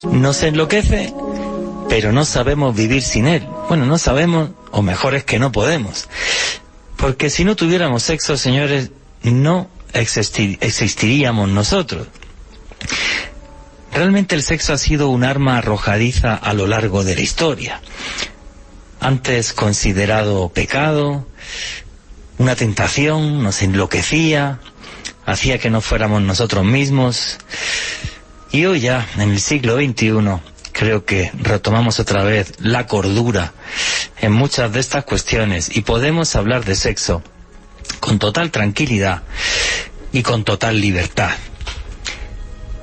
Nos enloquece, pero no sabemos vivir sin él. Bueno, no sabemos, o mejor es que no podemos. Porque si no tuviéramos sexo, señores, no existiríamos nosotros. Realmente el sexo ha sido un arma arrojadiza a lo largo de la historia. Antes considerado pecado, una tentación, nos enloquecía, hacía que no fuéramos nosotros mismos. Y hoy ya, en el siglo XXI, creo que retomamos otra vez la cordura en muchas de estas cuestiones y podemos hablar de sexo con total tranquilidad y con total libertad.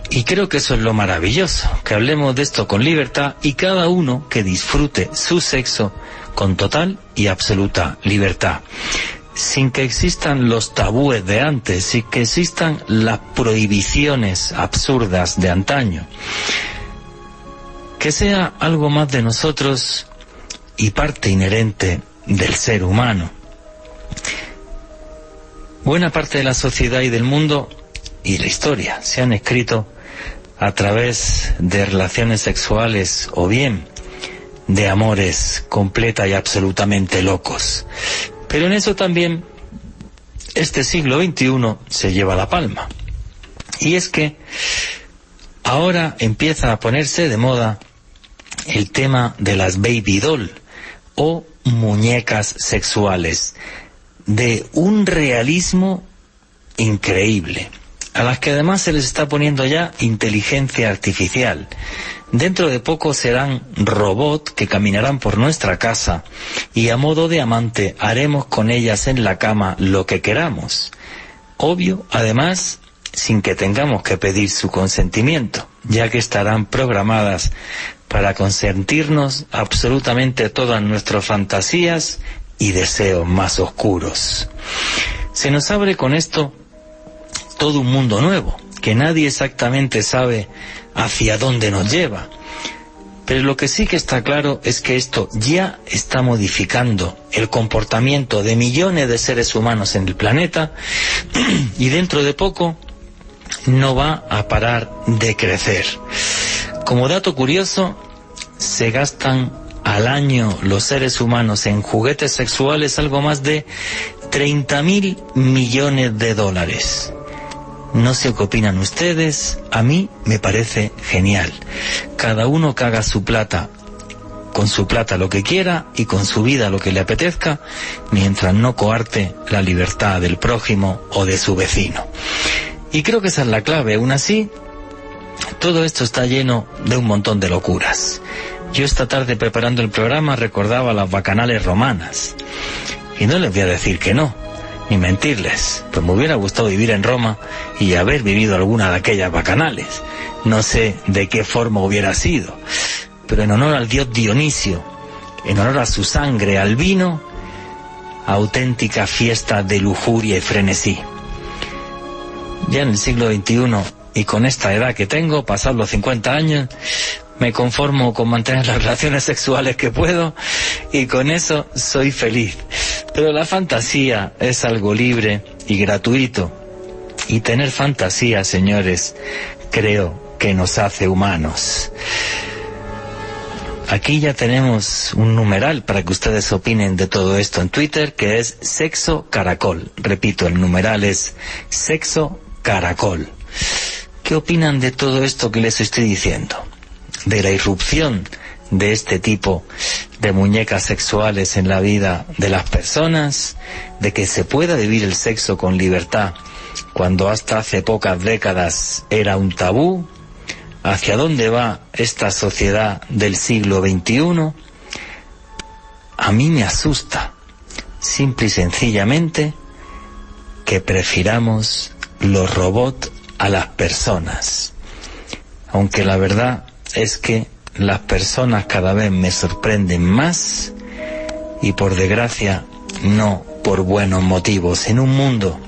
Y creo que eso es lo maravilloso, que hablemos de esto con libertad y cada uno que disfrute su sexo con total y absoluta libertad, sin que existan los tabúes de antes, sin que existan las prohibiciones absurdas de antaño. Que sea algo más de nosotros y parte inherente del ser humano. Buena parte de la sociedad y del mundo y la historia se han escrito a través de relaciones sexuales o bien de amores completa y absolutamente locos. Pero en eso también este siglo XXI se lleva la palma. Y es que ahora empieza a ponerse de moda el tema de las baby doll o muñecas sexuales, de un realismo increíble, a las que además se les está poniendo ya inteligencia artificial. Dentro de poco serán robots que caminarán por nuestra casa y a modo de amante haremos con ellas en la cama lo que queramos. Obvio, además, sin que tengamos que pedir su consentimiento, ya que estarán programadas para consentirnos absolutamente todas nuestras fantasías y deseos más oscuros. Se nos abre con esto todo un mundo nuevo, que nadie exactamente sabe hacia dónde nos lleva. Pero lo que sí que está claro es que esto ya está modificando el comportamiento de millones de seres humanos en el planeta y dentro de poco no va a parar de crecer. Como dato curioso, se gastan al año los seres humanos en juguetes sexuales algo más de 30.000 millones de dólares. No sé qué opinan ustedes, a mí me parece genial. Cada uno que haga su plata, con su plata lo que quiera y con su vida lo que le apetezca, mientras no coarte la libertad del prójimo o de su vecino. Y creo que esa es la clave. Aún así, todo esto está lleno de un montón de locuras. Yo esta tarde preparando el programa recordaba las bacanales romanas. Y no les voy a decir que no, ni mentirles, pues me hubiera gustado vivir en Roma y haber vivido alguna de aquellas bacanales. No sé de qué forma hubiera sido, pero en honor al dios Dionisio, en honor a su sangre, al vino, auténtica fiesta de lujuria y frenesí. Ya en el siglo XXI, y con esta edad que tengo, pasados los 50 años, me conformo con mantener las relaciones sexuales que puedo, y con eso soy feliz. Pero la fantasía es algo libre y gratuito, y tener fantasía, señores, creo que nos hace humanos. Aquí ya tenemos un numeral para que ustedes opinen de todo esto en Twitter, que es Sexo Caracol. Repito, el numeral es Sexo Caracol. ¿Qué opinan de todo esto que les estoy diciendo? De la irrupción de este tipo de muñecas sexuales en la vida de las personas, de que se pueda vivir el sexo con libertad cuando hasta hace pocas décadas era un tabú. ¿Hacia dónde va esta sociedad del siglo XXI? A mí me asusta, simple y sencillamente, que prefiramos los robots a las personas. Aunque la verdad es que las personas cada vez me sorprenden más y por desgracia no por buenos motivos, en un mundo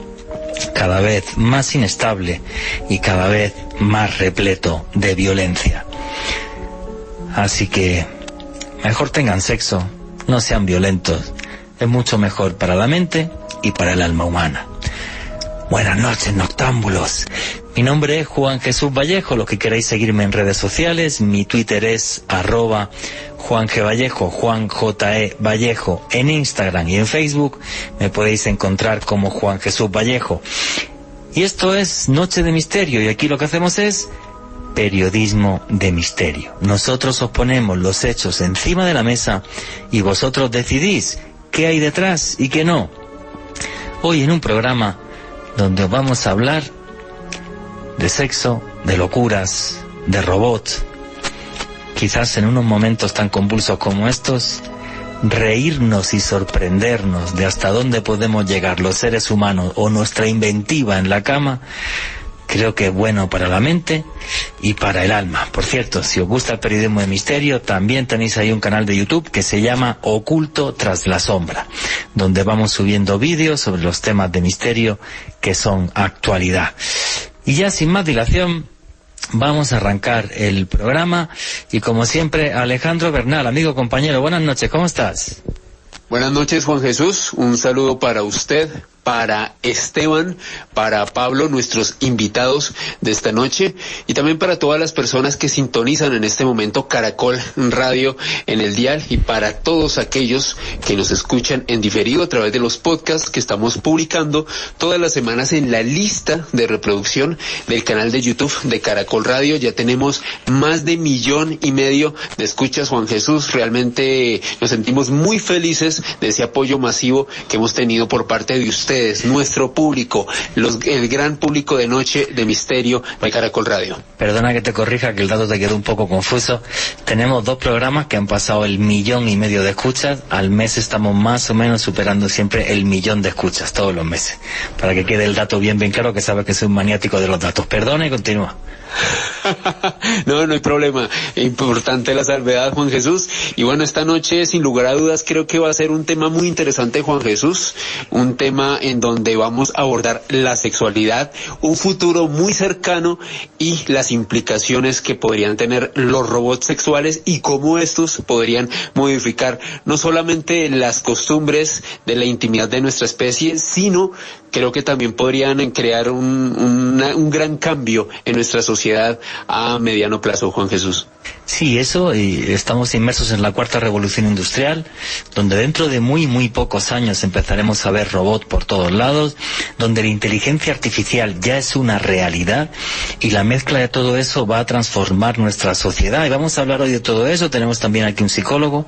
cada vez más inestable y cada vez más repleto de violencia. Así que mejor tengan sexo, no sean violentos, es mucho mejor para la mente y para el alma humana. Buenas noches, noctámbulos. Mi nombre es Juan Jesús Vallejo. Los que queráis seguirme en redes sociales, mi Twitter es @JuanGVallejo, Juan J.E. Vallejo, en Instagram y en Facebook me podéis encontrar como Juan Jesús Vallejo. Y esto es Noche de Misterio, y aquí lo que hacemos es periodismo de misterio. Nosotros os ponemos los hechos encima de la mesa y vosotros decidís qué hay detrás y qué no. Hoy en un programa donde os vamos a hablar de sexo, de locuras, de robots. Quizás en unos momentos tan convulsos como estos, reírnos y sorprendernos de hasta dónde podemos llegar los seres humanos o nuestra inventiva en la cama, creo que es bueno para la mente y para el alma. Por cierto, si os gusta el periodismo de misterio, también tenéis ahí un canal de YouTube que se llama Oculto tras la sombra, donde vamos subiendo vídeos sobre los temas de misterio que son actualidad. Y ya sin más dilación, vamos a arrancar el programa y como siempre, Alejandro Bernal, amigo, compañero, buenas noches, ¿cómo estás? Buenas noches, Juan Jesús, un saludo para usted, para Esteban, para Pablo, nuestros invitados de esta noche, y también para todas las personas que sintonizan en este momento Caracol Radio en el dial, y para todos aquellos que nos escuchan en diferido a través de los podcasts que estamos publicando todas las semanas en la lista de reproducción del canal de YouTube de Caracol Radio. Ya tenemos más de 1,5 millones de escuchas, Juan Jesús. Realmente nos sentimos muy felices de ese apoyo masivo que hemos tenido por parte de ustedes, nuestro público, el gran público de Noche de Misterio de Caracol Radio. Perdona que te corrija, que el dato te quedó un poco confuso. Tenemos 2 programas que han pasado el 1,5 millones de escuchas. Al mes estamos más o menos superando siempre el 1,000,000 de escuchas, todos los meses. Para que quede el dato bien claro, que sabes que soy un maniático de los datos. Perdona y continúa. No hay problema. Importante la salvedad, Juan Jesús. Y bueno, esta noche, sin lugar a dudas, creo que va a ser un tema muy interesante, Juan Jesús. Un tema en donde vamos a abordar la sexualidad, un futuro muy cercano y las implicaciones que podrían tener los robots sexuales y cómo estos podrían modificar no solamente las costumbres de la intimidad de nuestra especie, sino creo que también podrían crear un gran cambio en nuestra sociedad a mediano plazo, Juan Jesús. Sí, eso, y estamos inmersos en la 4ª revolución industrial, donde dentro de muy pocos años empezaremos a ver robots por todos lados, donde la inteligencia artificial ya es una realidad, y la mezcla de todo eso va a transformar nuestra sociedad. Y vamos a hablar hoy de todo eso. Tenemos también aquí un psicólogo,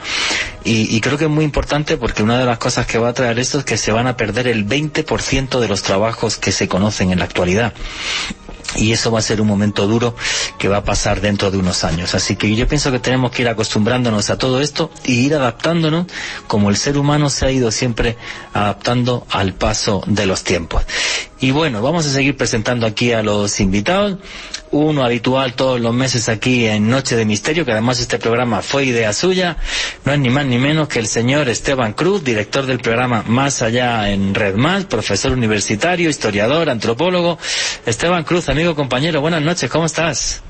y creo que es muy importante porque una de las cosas que va a traer esto es que se van a perder el 20% de los trabajos que se conocen en la actualidad. Y eso va a ser un momento duro que va a pasar dentro de unos años. Así que yo pienso que tenemos que ir acostumbrándonos a todo esto y ir adaptándonos como el ser humano se ha ido siempre adaptando al paso de los tiempos. Y bueno, vamos a seguir presentando aquí a los invitados. Uno habitual todos los meses aquí en Noche de Misterio, que además este programa fue idea suya. No es ni más ni menos que el señor Esteban Cruz, director del programa Más Allá en Red Más, profesor universitario, historiador, antropólogo. Esteban Cruz, amigo, compañero, buenas noches, ¿cómo estás?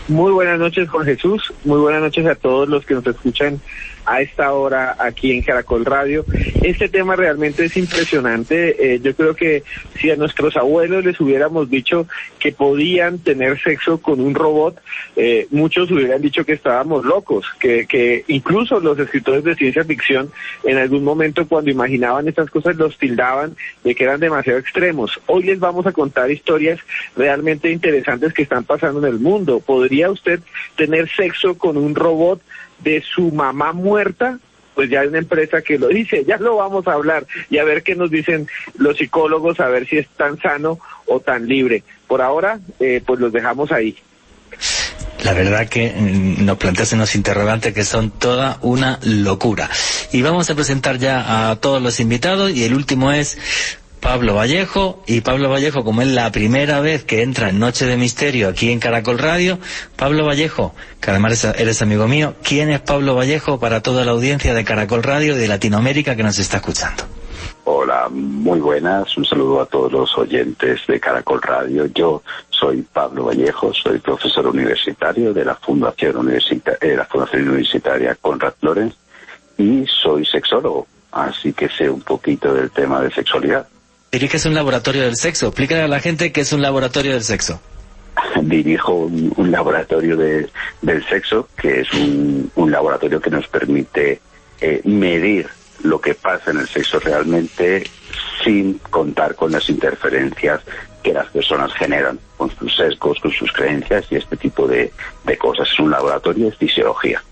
Muy buenas noches, Juan Jesús. Muy buenas noches a todos los que nos escuchan a esta hora aquí en Caracol Radio. Este tema realmente es impresionante. Yo creo que si a nuestros abuelos les hubiéramos dicho que podían tener sexo con un robot, muchos hubieran dicho que estábamos locos, que incluso los escritores de ciencia ficción en algún momento cuando imaginaban estas cosas los tildaban de que eran demasiado extremos. Hoy les vamos a contar historias realmente interesantes que están pasando en el mundo. ¿Podría usted tener sexo con un robot de su mamá muerta? Pues ya hay una empresa que lo dice, ya lo vamos a hablar y a ver qué nos dicen los psicólogos, a ver si es tan sano o tan libre. Por ahora, pues los dejamos ahí. La verdad que nos planteas unos interrogantes que son toda una locura. Y vamos a presentar ya a todos los invitados, y el último es Pablo Vallejo. Y Pablo Vallejo, como es la primera vez que entra en Noche de Misterio aquí en Caracol Radio, Pablo Vallejo, que además eres amigo mío, ¿quién es Pablo Vallejo para toda la audiencia de Caracol Radio y de Latinoamérica que nos está escuchando? Hola, muy buenas, un saludo a todos los oyentes de Caracol Radio. Yo soy Pablo Vallejo, soy profesor universitario de la Fundación Universitaria Konrad Lorenz y soy sexólogo, así que sé un poquito del tema de sexualidad. Diriges un laboratorio del sexo. Explícale a la gente qué es un laboratorio del sexo. Dirijo un laboratorio del sexo, que es un laboratorio que nos permite medir lo que pasa en el sexo realmente, sin contar con las interferencias que las personas generan, con sus sesgos, con sus creencias y este tipo de cosas. Es un laboratorio de fisiología.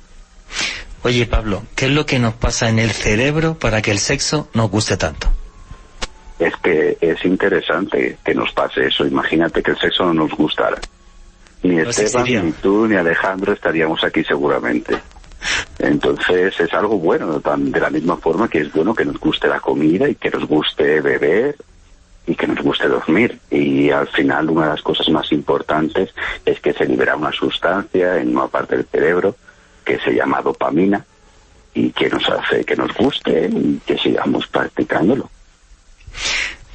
Oye, Pablo, ¿qué es lo que nos pasa en el cerebro para que el sexo nos guste tanto? Es que es interesante que nos pase eso. Imagínate que el sexo no nos gustara. Ni Esteban, ni tú, ni Alejandro estaríamos aquí seguramente. Entonces es algo bueno, de la misma forma que es bueno que nos guste la comida y que nos guste beber y que nos guste dormir. Y al final una de las cosas más importantes es que se libera una sustancia en una parte del cerebro que se llama dopamina y que nos hace que nos guste y que sigamos practicándolo.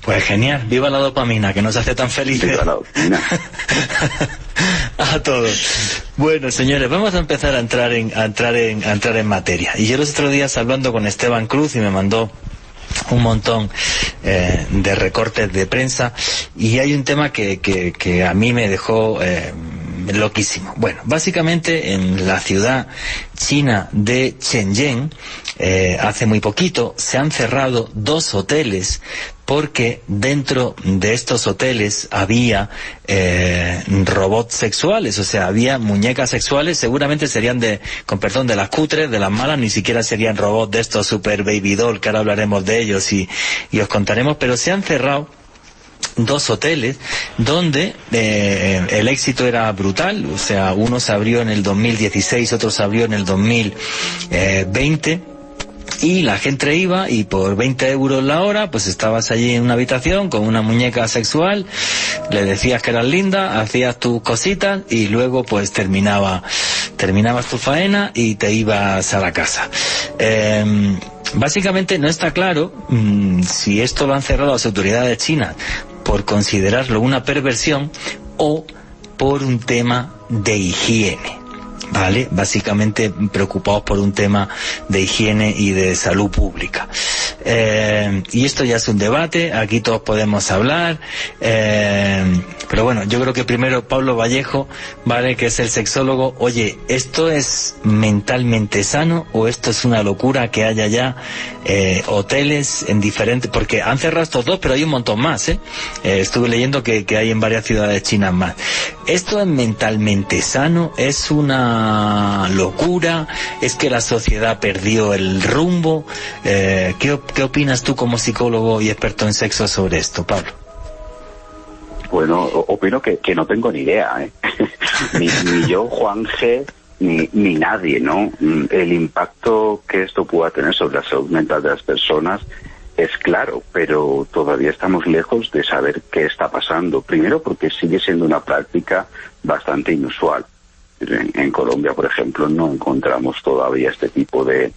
Pues genial, viva la dopamina, que nos hace tan felices. Viva la dopamina. A todos. Bueno, señores, vamos a empezar a entrar en materia. Y yo los otros días hablando con Esteban Cruz y me mandó un montón de recortes de prensa, y hay un tema que a mí me dejó loquísimo. Bueno, básicamente en la ciudad china de Shenzhen, hace muy poquito, se han cerrado 2 hoteles porque dentro de estos hoteles había robots sexuales, o sea, había muñecas sexuales, seguramente serían con perdón, de las cutres, de las malas, ni siquiera serían robots de estos super baby doll, que ahora hablaremos de ellos y os contaremos, pero se han cerrado 2 hoteles donde el éxito era brutal, o sea, uno se abrió en el 2016, otro se abrió en el 2020, y la gente iba y por 20 euros la hora, pues estabas allí en una habitación con una muñeca sexual, le decías que eras linda, hacías tus cositas y luego pues terminabas tu faena y te ibas a la casa. Básicamente no está claro si esto lo han cerrado las autoridades chinas por considerarlo una perversión o por un tema de higiene, ¿vale? Básicamente preocupados por un tema de higiene y de salud pública. Y esto ya es un debate, aquí todos podemos hablar, pero bueno, yo creo que primero Pablo Vallejo, ¿vale?, que es el sexólogo. Oye, ¿esto es mentalmente sano o esto es una locura que haya ya hoteles en diferentes, porque han cerrado estos 2, pero hay un montón más, estuve leyendo que hay en varias ciudades chinas más? ¿Esto es mentalmente sano? ¿Es una locura? ¿Es que la sociedad perdió el rumbo? ¿Qué opinas tú como psicólogo y experto en sexo sobre esto, Pablo? Bueno, opino que no tengo ni idea, ni yo, Juan G., ni nadie, ¿no? El impacto que esto pueda tener sobre la salud mental de las personas es claro, pero todavía estamos lejos de saber qué está pasando. Primero porque sigue siendo una práctica bastante inusual. En Colombia, por ejemplo, no encontramos todavía este tipo de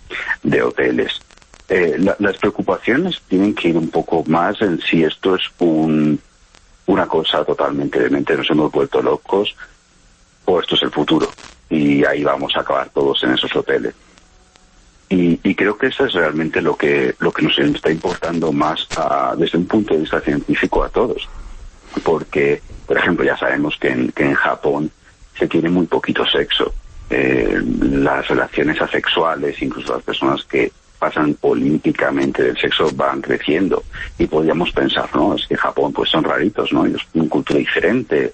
hoteles. Las preocupaciones tienen que ir un poco más en si esto es una cosa totalmente demente, nos hemos vuelto locos, o esto es el futuro, y ahí vamos a acabar todos en esos hoteles. Y creo que eso es realmente lo que nos está importando más desde un punto de vista científico a todos. Porque, por ejemplo, ya sabemos que en Japón se tiene muy poquito sexo. Las relaciones asexuales, incluso las personas que pasan olímpicamente del sexo, van creciendo. Y podríamos pensar, ¿no?, es que Japón pues son raritos, ¿no?, es una cultura diferente.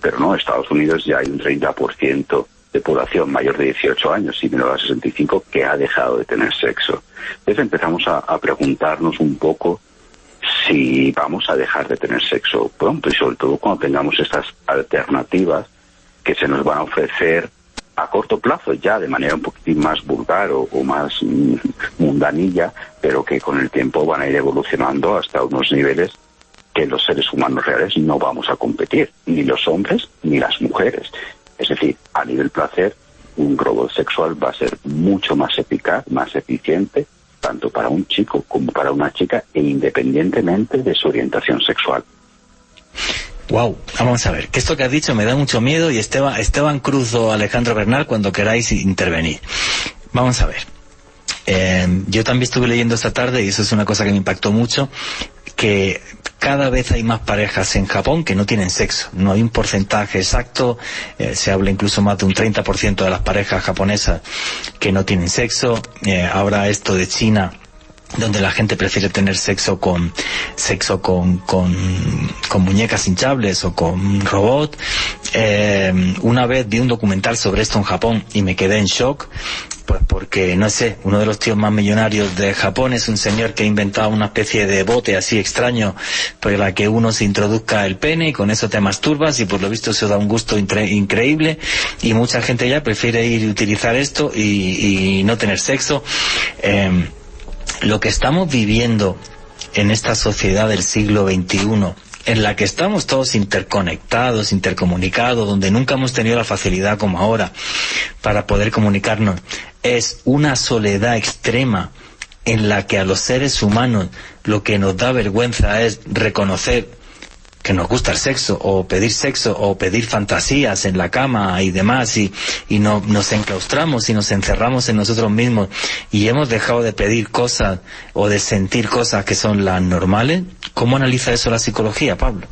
Pero no, en Estados Unidos ya hay un 30% de población mayor de 18 años y menor a 65 que ha dejado de tener sexo. Entonces empezamos a preguntarnos un poco si vamos a dejar de tener sexo pronto, y sobre todo cuando tengamos estas alternativas que se nos van a ofrecer a corto plazo, ya de manera un poquitín más vulgar o más mundanilla, pero que con el tiempo van a ir evolucionando hasta unos niveles que los seres humanos reales no vamos a competir, ni los hombres ni las mujeres. Es decir, a nivel placer, un robot sexual va a ser mucho más eficaz, más eficiente, tanto para un chico como para una chica, e independientemente de su orientación sexual. Wow, vamos a ver, que esto que has dicho me da mucho miedo, y Esteban Cruz o Alejandro Bernal, cuando queráis intervenir. Vamos a ver. Yo también estuve leyendo esta tarde, y eso es una cosa que me impactó mucho, que cada vez hay más parejas en Japón que no tienen sexo. No hay un porcentaje exacto, se habla incluso más de un 30% de las parejas japonesas que no tienen sexo. Ahora esto de China, donde la gente prefiere tener sexo con muñecas hinchables o con robots. Una vez vi un documental sobre esto en Japón y me quedé en shock, pues porque, no sé, uno de los tíos más millonarios de Japón es un señor que ha inventado una especie de bote así extraño por la que uno se introduzca el pene y con eso te masturbas, y por lo visto eso da un gusto increíble, y mucha gente ya prefiere ir a utilizar esto y no tener sexo. Lo que estamos viviendo en esta sociedad del siglo XXI, en la que estamos todos interconectados, intercomunicados, donde nunca hemos tenido la facilidad como ahora para poder comunicarnos, es una soledad extrema en la que a los seres humanos lo que nos da vergüenza es reconocer que nos gusta el sexo, o pedir fantasías en la cama y demás, y nos enclaustramos y nos encerramos en nosotros mismos, y hemos dejado de pedir cosas o de sentir cosas que son las normales. ¿Cómo analiza eso la psicología, Pablo?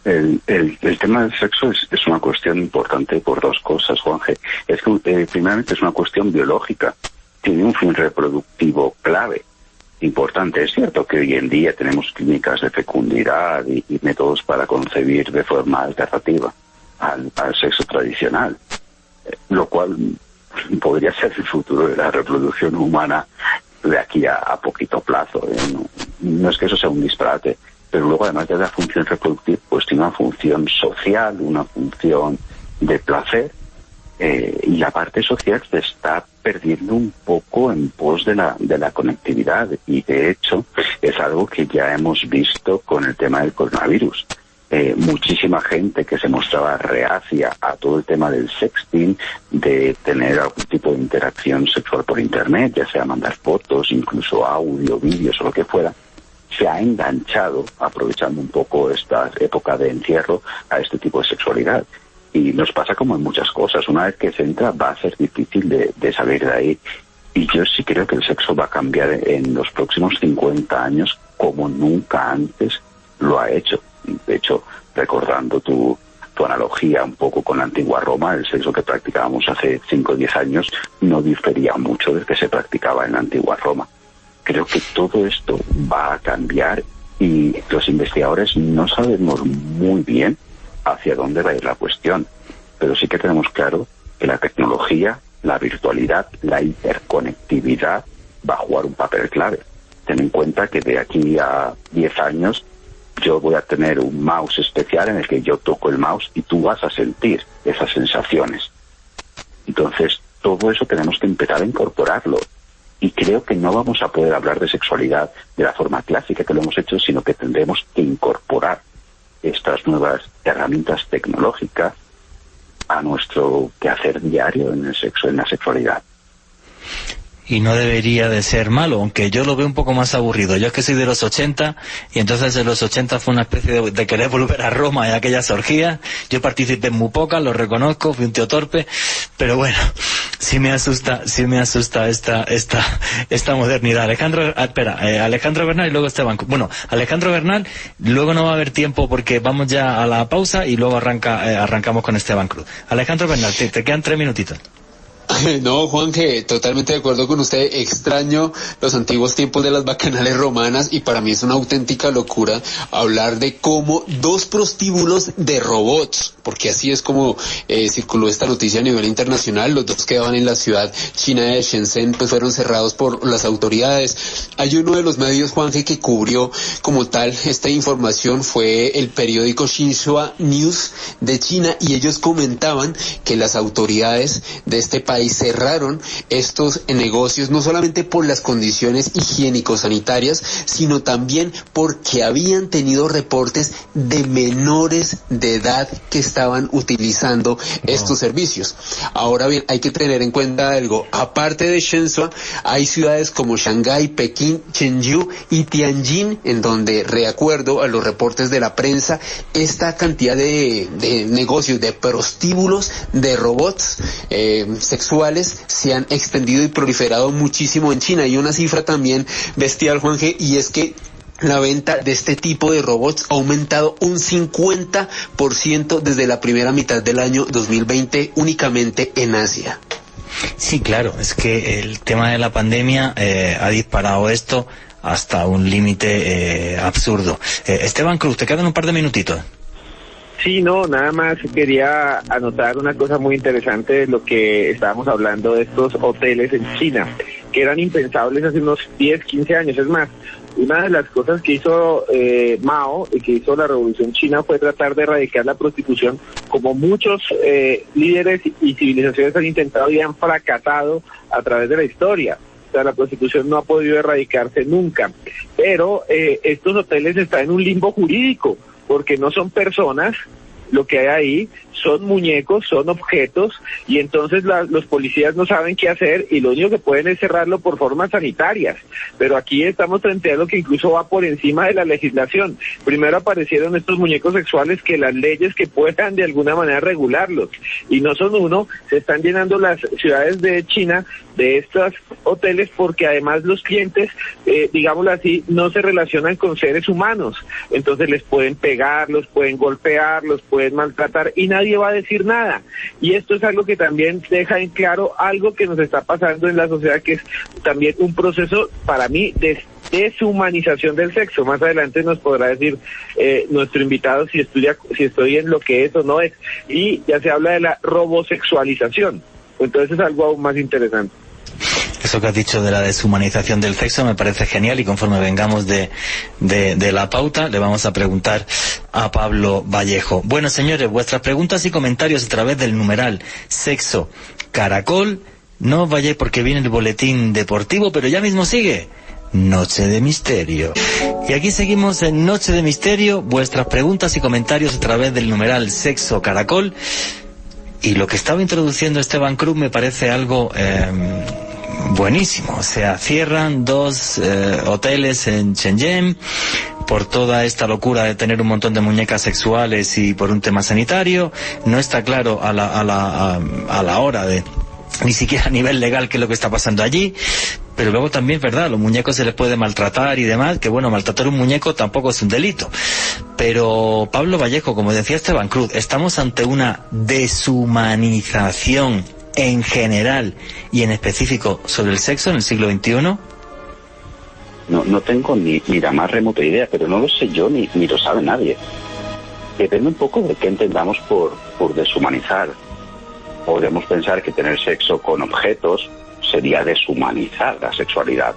El tema del sexo es una cuestión importante por dos cosas, Juanje. Es que primeramente es una cuestión biológica, tiene un fin reproductivo clave, importante. Es cierto que hoy en día tenemos clínicas de fecundidad y métodos para concebir de forma alternativa al sexo tradicional, lo cual podría ser el futuro de la reproducción humana de aquí a poquito plazo. No es que eso sea un disparate, pero luego, además de la función reproductiva, pues tiene una función social, una función de placer, y la parte social se está perdiendo un poco en pos de la conectividad, y de hecho es algo que ya hemos visto con el tema del coronavirus. Muchísima gente que se mostraba reacia a todo el tema del sexting, de tener algún tipo de interacción sexual por internet, ya sea mandar fotos, incluso audio, vídeos o lo que fuera, se ha enganchado, aprovechando un poco esta época de encierro, a este tipo de sexualidad. Y nos pasa como en muchas cosas. Una vez que se entra, va a ser difícil de salir de ahí. Y yo sí creo que el sexo va a cambiar en los próximos 50 años como nunca antes lo ha hecho. De hecho, recordando tu analogía un poco con la antigua Roma, el sexo que practicábamos hace 5 o 10 años no difería mucho del que se practicaba en la antigua Roma. Creo que todo esto va a cambiar, y los investigadores no sabemos muy bien hacia dónde va a ir la cuestión, pero sí que tenemos claro que la tecnología, la virtualidad, la interconectividad va a jugar un papel clave. Ten en cuenta que de aquí a 10 años yo voy a tener un mouse especial en el que yo toco el mouse y tú vas a sentir esas sensaciones. Entonces, todo eso tenemos que empezar a incorporarlo. Y creo que no vamos a poder hablar de sexualidad de la forma clásica que lo hemos hecho, sino que tendremos que incorporar estas nuevas herramientas tecnológicas a nuestro quehacer diario en el sexo, en la sexualidad. Y no debería de ser malo, aunque yo lo veo un poco más aburrido. Yo es que soy de los 80, y entonces en los 80 fue una especie de querer volver a Roma y aquellas orgías. Yo participé en muy pocas, lo reconozco, fui un tío torpe, pero bueno, sí me asusta esta modernidad. Alejandro Bernal y luego Esteban. Bueno, Alejandro Bernal, luego no va a haber tiempo porque vamos ya a la pausa y luego arrancamos con Esteban Cruz. Alejandro Bernal, te quedan 3 minutitos. No, Juanje, totalmente de acuerdo con usted. Extraño los antiguos tiempos de las bacanales romanas, y para mí es una auténtica locura hablar de cómo 2 prostíbulos de robots, porque así es como circuló esta noticia a nivel internacional. Los 2 quedaban en la ciudad china de Shenzhen, pues fueron cerrados por las autoridades. Hay uno de los medios, Juanje, que cubrió como tal esta información, fue el periódico Xinhua News de China, y ellos comentaban que las autoridades de este país cerraron estos negocios no solamente por las condiciones higiénico-sanitarias, sino también porque habían tenido reportes de menores de edad que estaban utilizando estos servicios. Ahora bien, hay que tener en cuenta algo. Aparte de Shenzhen, hay ciudades como Shanghái, Pekín, Chengdu y Tianjin, en donde, de acuerdo a los reportes de la prensa, esta cantidad de negocios, de prostíbulos, de robots sexuales se han extendido y proliferado muchísimo en China. Hay una cifra también bestial, Juanje, y es que la venta de este tipo de robots ha aumentado un 50% desde la primera mitad del año 2020 únicamente en Asia. Sí, claro, es que el tema de la pandemia ha disparado esto hasta un límite absurdo. Esteban Cruz, te quedan un par de minutitos. Sí, no, nada más quería anotar una cosa muy interesante de lo que estábamos hablando de estos hoteles en China, que eran impensables hace unos 10, 15 años. Es más, una de las cosas que hizo Mao y que hizo la Revolución China fue tratar de erradicar la prostitución, como muchos líderes y civilizaciones han intentado y han fracasado a través de la historia. O sea, la prostitución no ha podido erradicarse nunca. Pero estos hoteles están en un limbo jurídico, porque no son personas, lo que hay ahí son muñecos, son objetos, y entonces los policías no saben qué hacer y lo único que pueden es cerrarlo por formas sanitarias. Pero aquí estamos frente a algo que incluso va por encima de la legislación. Primero aparecieron estos muñecos sexuales que las leyes que puedan de alguna manera regularlos, y no son uno, se están llenando las ciudades de China de estos hoteles porque además los clientes, digámoslo así, no se relacionan con seres humanos, entonces les pueden pegar, los pueden golpear, los pueden maltratar y nadie va a decir nada. Y esto es algo que también deja en claro algo que nos está pasando en la sociedad, que es también un proceso para mí de deshumanización del sexo. Más adelante nos podrá decir nuestro invitado si estoy en lo que es o no es. Y ya se habla de la robosexualización. Entonces es algo aún más interesante. Eso que has dicho de la deshumanización del sexo me parece genial, y conforme vengamos de la pauta le vamos a preguntar a Pablo Vallejo. Bueno, señores, vuestras preguntas y comentarios a través del numeral Sexo Caracol. No os vayáis porque viene el boletín deportivo, pero ya mismo sigue Noche de Misterio. Y aquí seguimos en Noche de Misterio, vuestras preguntas y comentarios a través del numeral Sexo Caracol. Y lo que estaba introduciendo Esteban Cruz me parece algo buenísimo. O sea, cierran 2 hoteles en Shenzhen por toda esta locura de tener un montón de muñecas sexuales y por un tema sanitario. No está claro a la hora de, ni siquiera a nivel legal, qué es lo que está pasando allí. Pero luego también es verdad, los muñecos se les puede maltratar y demás, que bueno, maltratar un muñeco tampoco es un delito. Pero Pablo Vallejo, como decía Esteban Cruz, estamos ante una deshumanización en general y en específico sobre el sexo en el siglo XXI. No tengo ni la más remota idea, pero no lo sé yo ni lo sabe nadie. Depende un poco de qué entendamos por deshumanizar. Podemos pensar que tener sexo con objetos sería deshumanizar la sexualidad,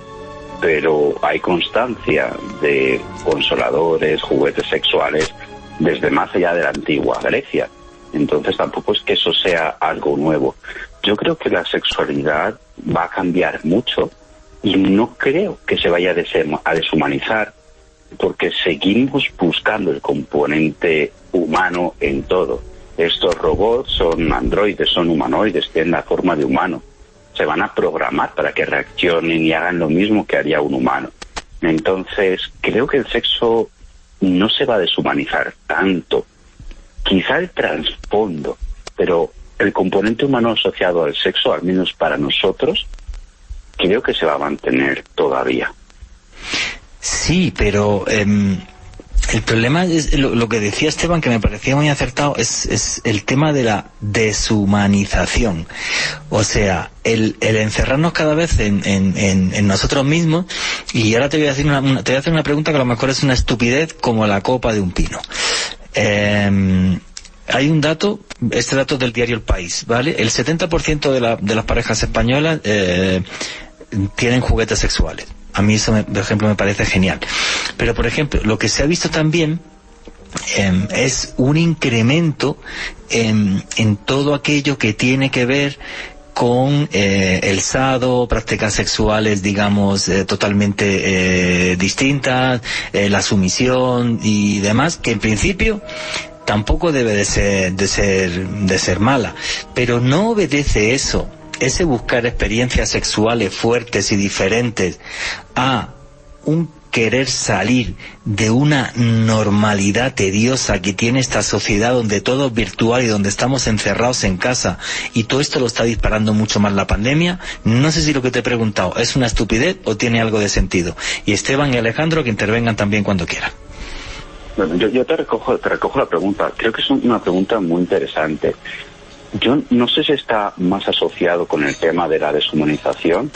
pero hay constancia de consoladores, juguetes sexuales desde más allá de la antigua Grecia. Entonces tampoco es que eso sea algo nuevo. Yo creo que la sexualidad va a cambiar mucho y no creo que se vaya a deshumanizar, porque seguimos buscando el componente humano en todo. Estos robots son androides, son humanoides, tienen la forma de humano. Se van a programar para que reaccionen y hagan lo mismo que haría un humano. Entonces, creo que el sexo no se va a deshumanizar tanto. Quizá el trasfondo, pero el componente humano asociado al sexo, al menos para nosotros, creo que se va a mantener todavía. Sí, pero el problema es lo que decía Esteban, que me parecía muy acertado, es el tema de la deshumanización. O sea, el encerrarnos cada vez en nosotros mismos. Y ahora te voy a hacer una pregunta que a lo mejor es una estupidez como la copa de un pino. Hay un dato, este dato del diario El País, ¿vale? El 70% de las parejas españolas tienen juguetes sexuales. A mí eso, por ejemplo, me parece genial. Pero, por ejemplo, lo que se ha visto también es un incremento en todo aquello que tiene que ver con el sado, prácticas sexuales, digamos, totalmente distintas, la sumisión y demás, que en principio tampoco debe de ser mala, pero no obedece eso, ese buscar experiencias sexuales fuertes y diferentes, a un querer salir de una normalidad tediosa que tiene esta sociedad donde todo es virtual y donde estamos encerrados en casa, y todo esto lo está disparando mucho más la pandemia. No sé si lo que te he preguntado es una estupidez o tiene algo de sentido. Y Esteban y Alejandro, que intervengan también cuando quieran. Bueno, yo te recojo la pregunta. Creo que es una pregunta muy interesante. Yo no sé si está más asociado con el tema de la deshumanización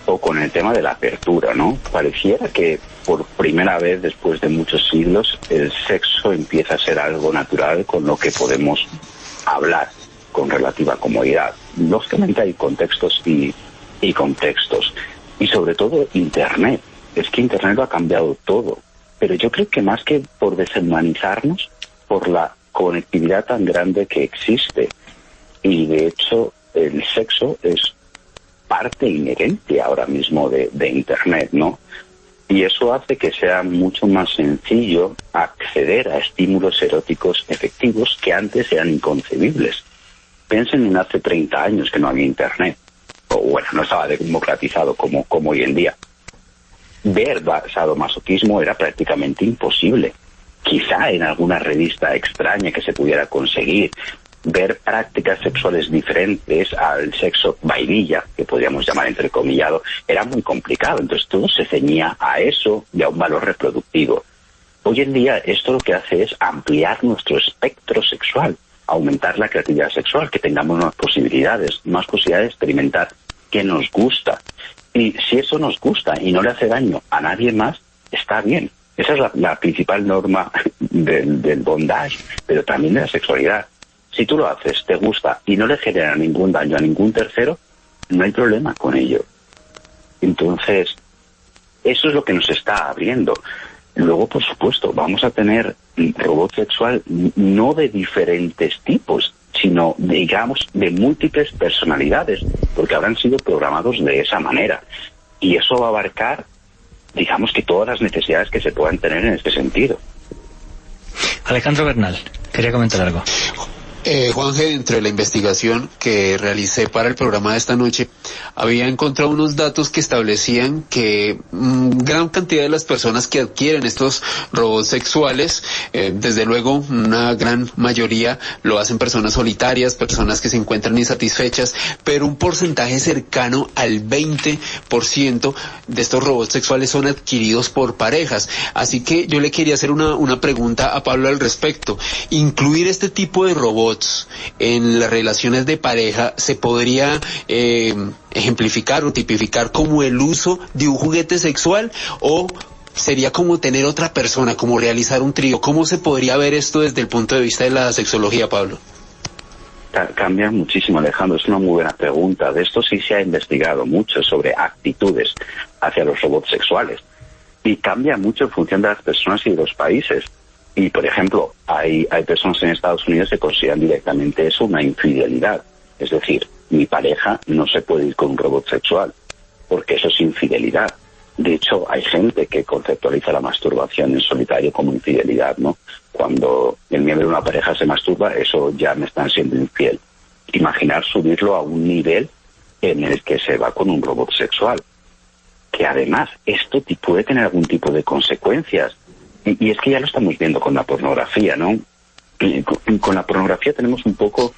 o con el tema de la apertura, ¿no? Pareciera que por primera vez después de muchos siglos el sexo empieza a ser algo natural con lo que podemos hablar con relativa comodidad. Lógicamente hay contextos y contextos. Y sobre todo Internet. Es que Internet lo ha cambiado todo. Pero yo creo que más que por deshumanizarnos, por la conectividad tan grande que existe. Y de hecho el sexo es parte inherente ahora mismo de Internet, ¿no? Y eso hace que sea mucho más sencillo acceder a estímulos eróticos efectivos que antes eran inconcebibles. Piensen en hace 30 años que no había Internet, o bueno, no estaba democratizado como hoy en día. Ver sadomasoquismo era prácticamente imposible. Quizá en alguna revista extraña que se pudiera conseguir, ver prácticas sexuales diferentes al sexo vainilla, que podríamos llamar entrecomillado, era muy complicado. Entonces todo se ceñía a eso y a un valor reproductivo. Hoy en día esto lo que hace es ampliar nuestro espectro sexual, aumentar la creatividad sexual, que tengamos más posibilidades de experimentar qué nos gusta. Y si eso nos gusta y no le hace daño a nadie más, está bien. Esa es la principal norma del bondage, pero también de la sexualidad. Si tú lo haces, te gusta y no le genera ningún daño a ningún tercero, no hay problema con ello. Entonces, eso es lo que nos está abriendo. Luego, por supuesto, vamos a tener robot sexual no de diferentes tipos, sino, digamos, de múltiples personalidades, porque habrán sido programados de esa manera. Y eso va a abarcar, digamos, que todas las necesidades que se puedan tener en este sentido. Alejandro Bernal, quería comentar algo. Juanje, dentro de la investigación que realicé para el programa de esta noche, había encontrado unos datos que establecían que gran cantidad de las personas que adquieren estos robots sexuales, desde luego una gran mayoría lo hacen personas solitarias, personas que se encuentran insatisfechas, pero un porcentaje cercano al 20% de estos robots sexuales son adquiridos por parejas. Así que yo le quería hacer una pregunta a Pablo al respecto. ¿Incluir este tipo de robots en las relaciones de pareja se podría ejemplificar o tipificar como el uso de un juguete sexual, o sería como tener otra persona, como realizar un trío? ¿Cómo se podría ver esto desde el punto de vista de la sexología, Pablo? Cambia muchísimo, Alejandro, es una muy buena pregunta. De esto sí se ha investigado mucho sobre actitudes hacia los robots sexuales, y cambia mucho en función de las personas y de los países. Y, por ejemplo, hay personas en Estados Unidos que consideran directamente eso una infidelidad. Es decir, mi pareja no se puede ir con un robot sexual, porque eso es infidelidad. De hecho, hay gente que conceptualiza la masturbación en solitario como infidelidad, ¿no? Cuando el miembro de una pareja se masturba, eso ya me están siendo infiel. Imaginar subirlo a un nivel en el que se va con un robot sexual. Que además, esto puede tener algún tipo de consecuencias. Y es que ya lo estamos viendo con la pornografía, ¿no? Con la pornografía tenemos un poco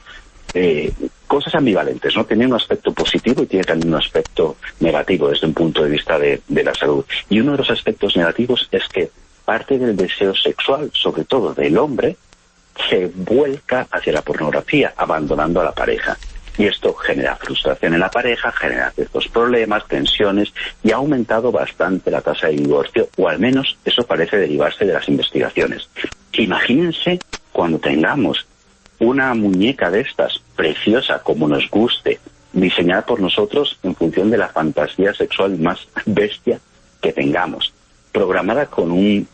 cosas ambivalentes, ¿no? Tiene un aspecto positivo y tiene también un aspecto negativo desde un punto de vista de la salud. Y uno de los aspectos negativos es que parte del deseo sexual, sobre todo del hombre, se vuelca hacia la pornografía, abandonando a la pareja. Y esto genera frustración en la pareja, genera ciertos problemas, tensiones, y ha aumentado bastante la tasa de divorcio, o al menos eso parece derivarse de las investigaciones. Imagínense cuando tengamos una muñeca de estas, preciosa como nos guste, diseñada por nosotros en función de la fantasía sexual más bestia que tengamos, programada con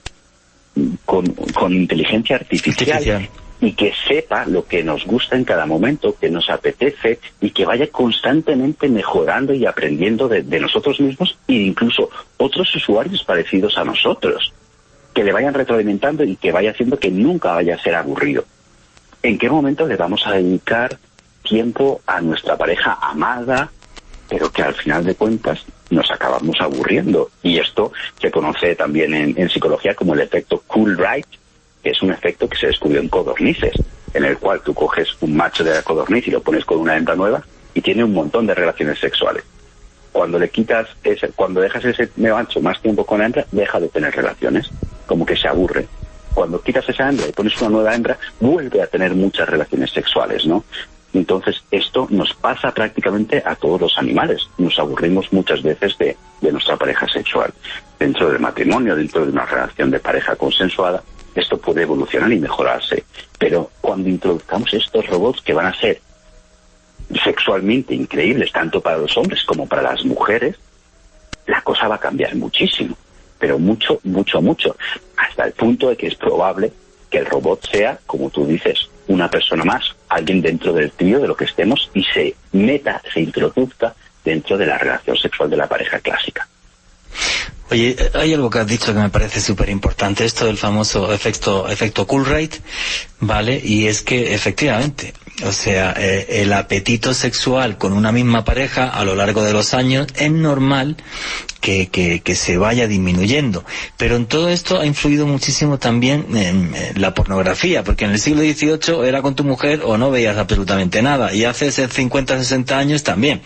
inteligencia artificial. Y que sepa lo que nos gusta en cada momento, que nos apetece, y que vaya constantemente mejorando y aprendiendo de nosotros mismos, e incluso otros usuarios parecidos a nosotros, que le vayan retroalimentando y que vaya haciendo que nunca vaya a ser aburrido. ¿En qué momento le vamos a dedicar tiempo a nuestra pareja amada, pero que al final de cuentas nos acabamos aburriendo. Y esto se conoce también en psicología como el efecto Coolridge, que es un efecto que se descubrió en codornices, en el cual tú coges un macho de la codorniz y lo pones con una hembra nueva y tiene un montón de relaciones sexuales. Cuando dejas ese macho más tiempo con la hembra, deja de tener relaciones, como que se aburre. Cuando quitas esa hembra y pones una nueva hembra, vuelve a tener muchas relaciones sexuales, ¿no? Entonces, esto nos pasa prácticamente a todos los animales. Nos aburrimos muchas veces de nuestra pareja sexual. Dentro del matrimonio, dentro de una relación de pareja consensuada, esto puede evolucionar y mejorarse. Pero cuando introduzcamos estos robots que van a ser sexualmente increíbles, tanto para los hombres como para las mujeres, la cosa va a cambiar muchísimo. Pero mucho, mucho, mucho. Hasta el punto de que es probable que el robot sea, como tú dices, una persona más, alguien dentro del trío de lo que estemos y se introduzca dentro de la relación sexual de la pareja clásica. Oye, hay algo que has dicho que me parece súper importante, esto del famoso efecto Coolridge, ¿vale? Y es que, efectivamente, o sea, el apetito sexual con una misma pareja a lo largo de los años es normal que se vaya disminuyendo. Pero en todo esto ha influido muchísimo también la pornografía, porque en el siglo XVIII era con tu mujer o no veías absolutamente nada, y hace 50, 60 años también.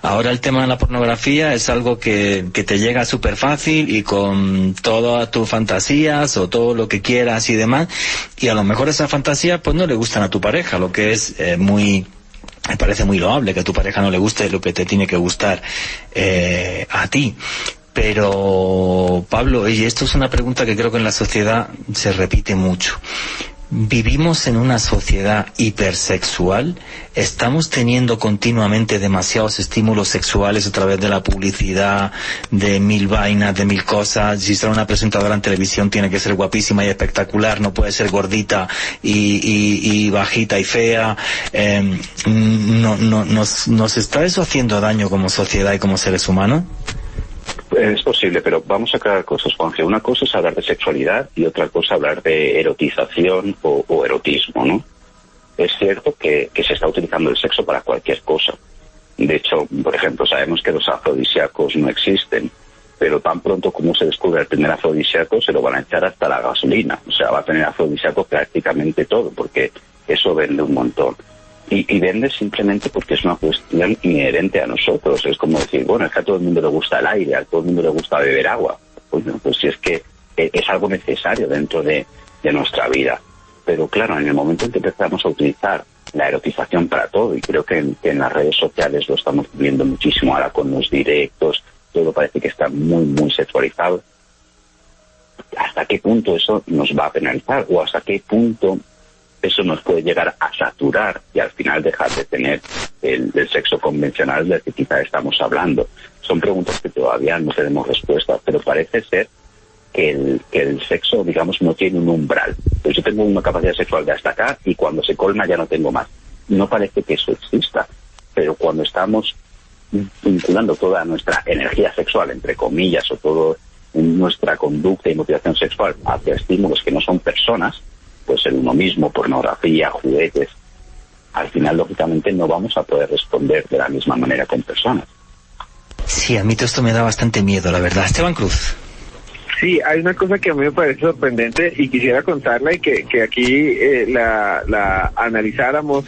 Ahora el tema de la pornografía es algo que te llega súper fácil y con todas tus fantasías o todo lo que quieras y demás, y a lo mejor esas fantasías pues no le gustan a tu pareja, lo que es me parece muy loable que a tu pareja no le guste lo que te tiene que gustar a ti. Pero, Pablo, y esto es una pregunta que creo que en la sociedad se repite mucho. ¿Vivimos en una sociedad hipersexual? ¿Estamos teniendo continuamente demasiados estímulos sexuales a través de la publicidad, de 1000 vainas, de 1000 cosas? Si será una presentadora en televisión tiene que ser guapísima y espectacular, no puede ser gordita y bajita y fea. ¿Nos está eso haciendo daño como sociedad y como seres humanos? Es posible, pero vamos a aclarar cosas, Juanje. Una cosa es hablar de sexualidad y otra cosa hablar de erotización o erotismo, ¿no? Es cierto que se está utilizando el sexo para cualquier cosa. De hecho, por ejemplo, sabemos que los afrodisíacos no existen, pero tan pronto como se descubre el primer afrodisíaco se lo van a echar hasta la gasolina. O sea, va a tener afrodisíaco prácticamente todo, porque eso vende un montón. Y vende simplemente porque es una cuestión inherente a nosotros. Es como decir, bueno, es que a todo el mundo le gusta el aire, a todo el mundo le gusta beber agua. Pues si es que es algo necesario dentro de nuestra vida. Pero claro, en el momento en que empezamos a utilizar la erotización para todo, y creo que en las redes sociales lo estamos viendo muchísimo ahora con los directos, todo parece que está muy, muy sexualizado. ¿Hasta qué punto eso nos va a penalizar? ¿O hasta qué punto eso nos puede llegar a saturar y al final dejar de tener el sexo convencional del que quizá estamos hablando? Son preguntas que todavía no tenemos respuestas, pero parece ser que el sexo, digamos, no tiene un umbral. Pues yo tengo una capacidad sexual de hasta acá y cuando se colma ya no tengo más. No parece que eso exista, pero cuando estamos vinculando toda nuestra energía sexual, entre comillas, o toda nuestra conducta y motivación sexual hacia estímulos que no son personas, pues el uno mismo, pornografía, juguetes, al final lógicamente no vamos a poder responder de la misma manera con personas. Sí, a mí todo esto me da bastante miedo, la verdad. Esteban Cruz. Sí, hay una cosa que a mí me parece sorprendente y quisiera contarla y que aquí la analizáramos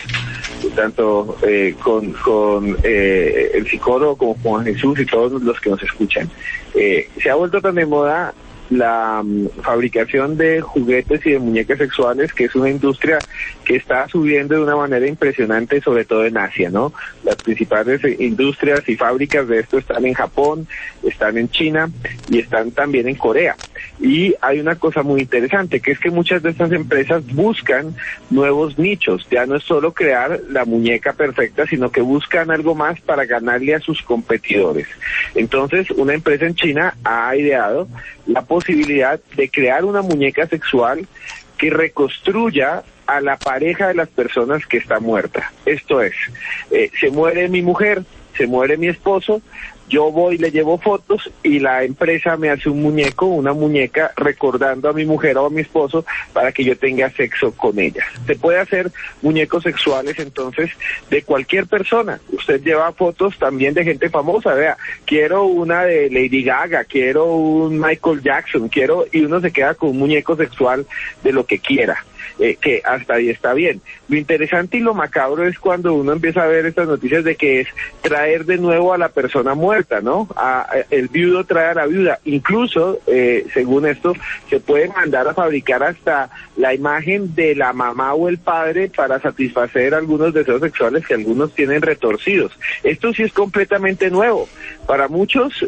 tanto con el psicólogo como Juan Jesús y todos los que nos escuchan. Se ha vuelto tan de moda la fabricación de juguetes y de muñecas sexuales, que es una industria que está subiendo de una manera impresionante, sobre todo en Asia, ¿no? Las principales industrias y fábricas de esto están en Japón, están en China y están también en Corea. Y hay una cosa muy interesante, que es que muchas de estas empresas buscan nuevos nichos. Ya no es solo crear la muñeca perfecta, sino que buscan algo más para ganarle a sus competidores. Entonces, una empresa en China ha ideado la posibilidad de crear una muñeca sexual que reconstruya a la pareja de las personas que está muerta. Esto es, se muere mi mujer, se muere mi esposo, yo voy, le llevo fotos y la empresa me hace un muñeco, una muñeca recordando a mi mujer o a mi esposo para que yo tenga sexo con ella. Se puede hacer muñecos sexuales entonces de cualquier persona. Usted lleva fotos también de gente famosa, vea, quiero una de Lady Gaga, quiero un Michael Jackson, y uno se queda con un muñeco sexual de lo que quiera. Que hasta ahí está bien. Lo interesante y lo macabro es cuando uno empieza a ver estas noticias de que es traer de nuevo a la persona muerta, ¿no? El viudo trae a la viuda. Incluso, según esto, se puede mandar a fabricar hasta la imagen de la mamá o el padre para satisfacer algunos deseos sexuales que algunos tienen retorcidos. Esto sí es completamente nuevo. Para muchos,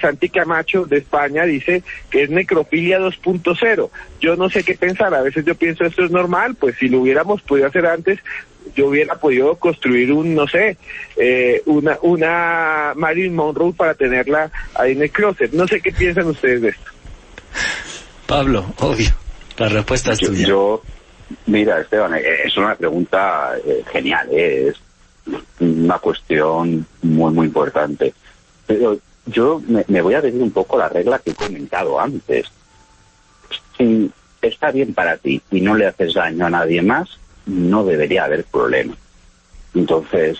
Santi Camacho de España dice que es necrofilia 2.0. Yo no sé qué pensar, a veces yo pienso esto es normal, pues si lo hubiéramos podido hacer antes, yo hubiera podido construir una Marilyn Monroe para tenerla ahí en el closet. No sé qué piensan ustedes de esto. Pablo, obvio, la respuesta es tuya. Mira, Esteban, es una pregunta genial, es una cuestión muy, muy importante. Pero yo me voy a decir un poco la regla que he comentado antes. Si está bien para ti y no le haces daño a nadie más, no debería haber problema. Entonces,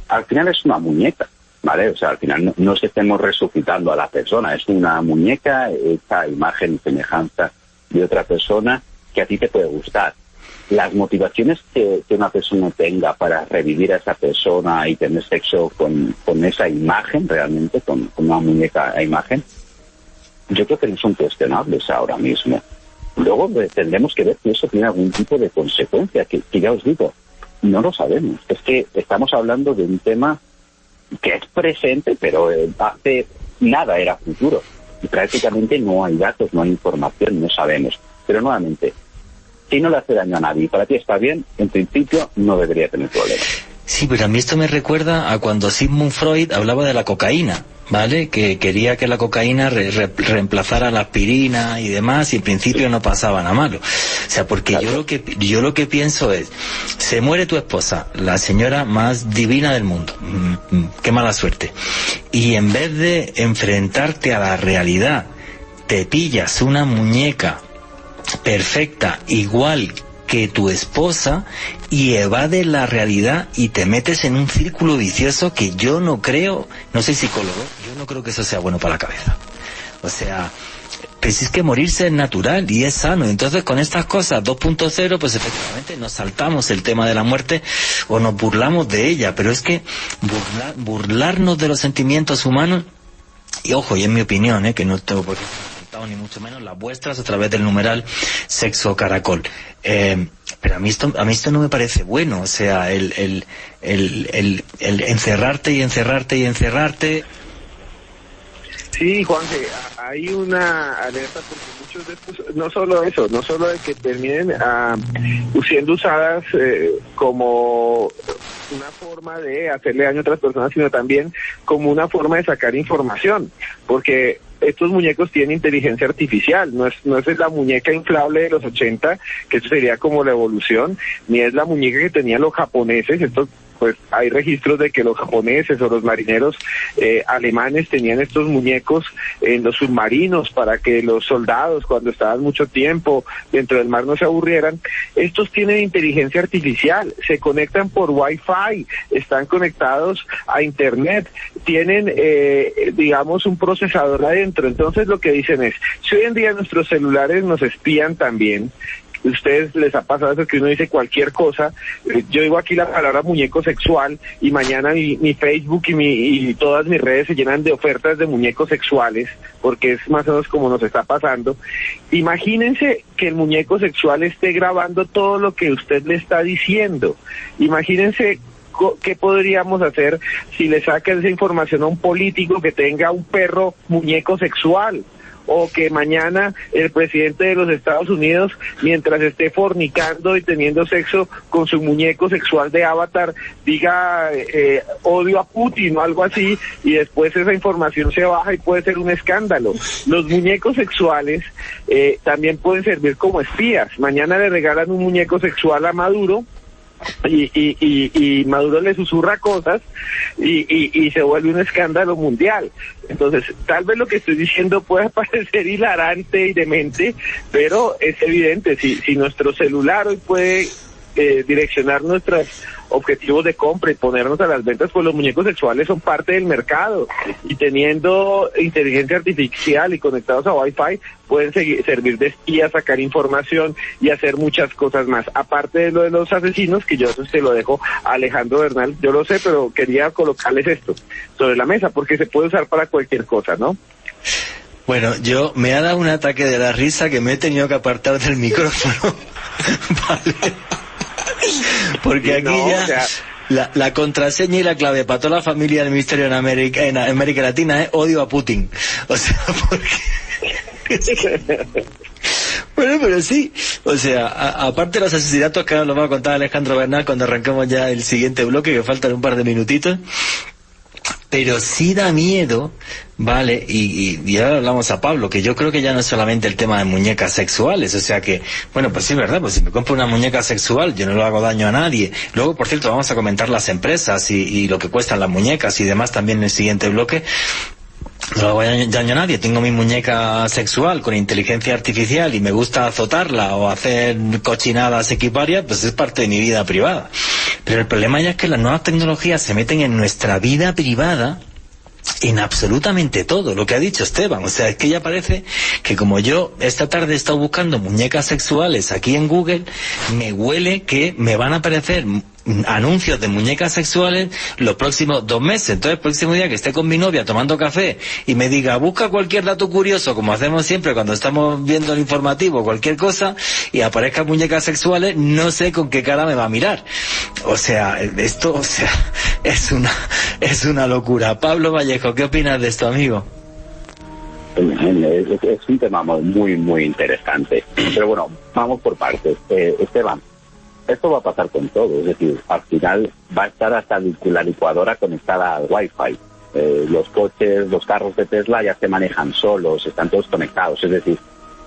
al final es una muñeca, ¿vale? O sea, al final no es que estemos resucitando a la persona, es una muñeca hecha a imagen y semejanza de otra persona que a ti te puede gustar. Las motivaciones que una persona tenga para revivir a esa persona y tener sexo con esa imagen, realmente, con una muñeca a imagen, yo creo que no son cuestionables ahora mismo. Luego tendremos que ver si eso tiene algún tipo de consecuencia, que ya os digo, no lo sabemos. Es que estamos hablando de un tema que es presente, pero hace nada era futuro. Y prácticamente no hay datos, no hay información, no sabemos. Pero nuevamente, si no le hace daño a nadie y para ti está bien, en principio no debería tener problema. Sí, pero a mí esto me recuerda a cuando Sigmund Freud hablaba de la cocaína, ¿vale? Que quería que la cocaína reemplazara la aspirina y demás, y en principio no pasaba nada malo. O sea, porque claro, yo lo que pienso es, se muere tu esposa, la señora más divina del mundo, qué mala suerte, y en vez de enfrentarte a la realidad, te pillas una muñeca perfecta, igual que tu esposa, y evades la realidad y te metes en un círculo vicioso que yo no creo, no soy psicólogo, yo no creo que eso sea bueno para la cabeza. O sea, pues es que morirse es natural y es sano. Entonces con estas cosas 2.0, pues efectivamente nos saltamos el tema de la muerte o nos burlamos de ella, pero es que burlarnos de los sentimientos humanos, y ojo, y en mi opinión, que no tengo por qué ni mucho menos las vuestras a través del numeral Sexo Caracol, pero a mí esto no me parece bueno. O sea, el encerrarte y encerrarte y encerrarte. Sí, Juanje, hay una alerta porque muchos de estos, no solo de que terminen siendo usadas como una forma de hacerle daño a otras personas, sino también como una forma de sacar información, porque estos muñecos tienen inteligencia artificial, no es la muñeca inflable de los 80, que eso sería como la evolución, ni es la muñeca que tenían los japoneses. Esto, pues hay registros de que los japoneses o los marineros alemanes tenían estos muñecos en los submarinos para que los soldados, cuando estaban mucho tiempo dentro del mar, no se aburrieran. Estos tienen inteligencia artificial, se conectan por Wi-Fi, están conectados a internet, tienen digamos un procesador adentro. Entonces lo que dicen es, si hoy en día nuestros celulares nos espían también, ¿ustedes les ha pasado eso que uno dice cualquier cosa? Yo digo aquí la palabra muñeco sexual y mañana mi Facebook y todas mis redes se llenan de ofertas de muñecos sexuales, porque es más o menos como nos está pasando. Imagínense que el muñeco sexual esté grabando todo lo que usted le está diciendo. Imagínense ¿qué podríamos hacer si le sacan esa información a un político que tenga un perro muñeco sexual? O que mañana el presidente de los Estados Unidos, mientras esté fornicando y teniendo sexo con su muñeco sexual de avatar, diga odio a Putin o algo así, y después esa información se baja y puede ser un escándalo. Los muñecos sexuales también pueden servir como espías. Mañana le regalan un muñeco sexual a Maduro y Maduro le susurra cosas y se vuelve un escándalo mundial. Entonces, tal vez lo que estoy diciendo pueda parecer hilarante y demente, pero es evidente, si nuestro celular hoy puede direccionar nuestros objetivos de compra y ponernos a las ventas, pues los muñecos sexuales son parte del mercado, y teniendo inteligencia artificial y conectados a Wi-Fi pueden servir de espía, sacar información y hacer muchas cosas más, aparte de lo de los asesinos, que yo eso se lo dejo a Alejandro Bernal. Yo lo sé, pero quería colocarles esto sobre la mesa porque se puede usar para cualquier cosa, ¿no? Bueno, yo me ha dado un ataque de la risa que me he tenido que apartar del micrófono. Vale. Porque aquí no, ya, o sea, la contraseña y la clave para toda la familia del Ministerio en América Latina es odio a Putin. O sea, porque... Bueno, pero sí, o sea, aparte de los asesinatos que ahora nos va a contar Alejandro Bernal cuando arrancamos ya el siguiente bloque, que faltan un par de minutitos, pero sí da miedo, ¿vale? Y ahora hablamos a Pablo, que yo creo que ya no es solamente el tema de muñecas sexuales, o sea que, bueno, pues sí, ¿verdad? Pues si me compro una muñeca sexual, yo no le hago daño a nadie. Luego, por cierto, vamos a comentar las empresas y lo que cuestan las muñecas y demás también en el siguiente bloque. No le hago daño a nadie, tengo mi muñeca sexual con inteligencia artificial y me gusta azotarla o hacer cochinadas equiparias, pues es parte de mi vida privada. Pero el problema ya es que las nuevas tecnologías se meten en nuestra vida privada en absolutamente todo, lo que ha dicho Esteban. O sea, es que ya parece que como yo esta tarde he estado buscando muñecas sexuales aquí en Google, me huele que me van a aparecer anuncios de muñecas sexuales los próximos 2 meses. Entonces, el próximo día que esté con mi novia tomando café y me diga, busca cualquier dato curioso, como hacemos siempre cuando estamos viendo el informativo, cualquier cosa, y aparezcan muñecas sexuales, no sé con qué cara me va a mirar. O sea, esto, o sea, es una locura. Pablo Vallejo, ¿qué opinas de esto, amigo? Es un tema muy, muy interesante. Pero bueno, vamos por partes. Esteban, esto va a pasar con todo, es decir, al final va a estar hasta la licuadora conectada al Wi-Fi. Los coches, los carros de Tesla ya se manejan solos, están todos conectados. Es decir,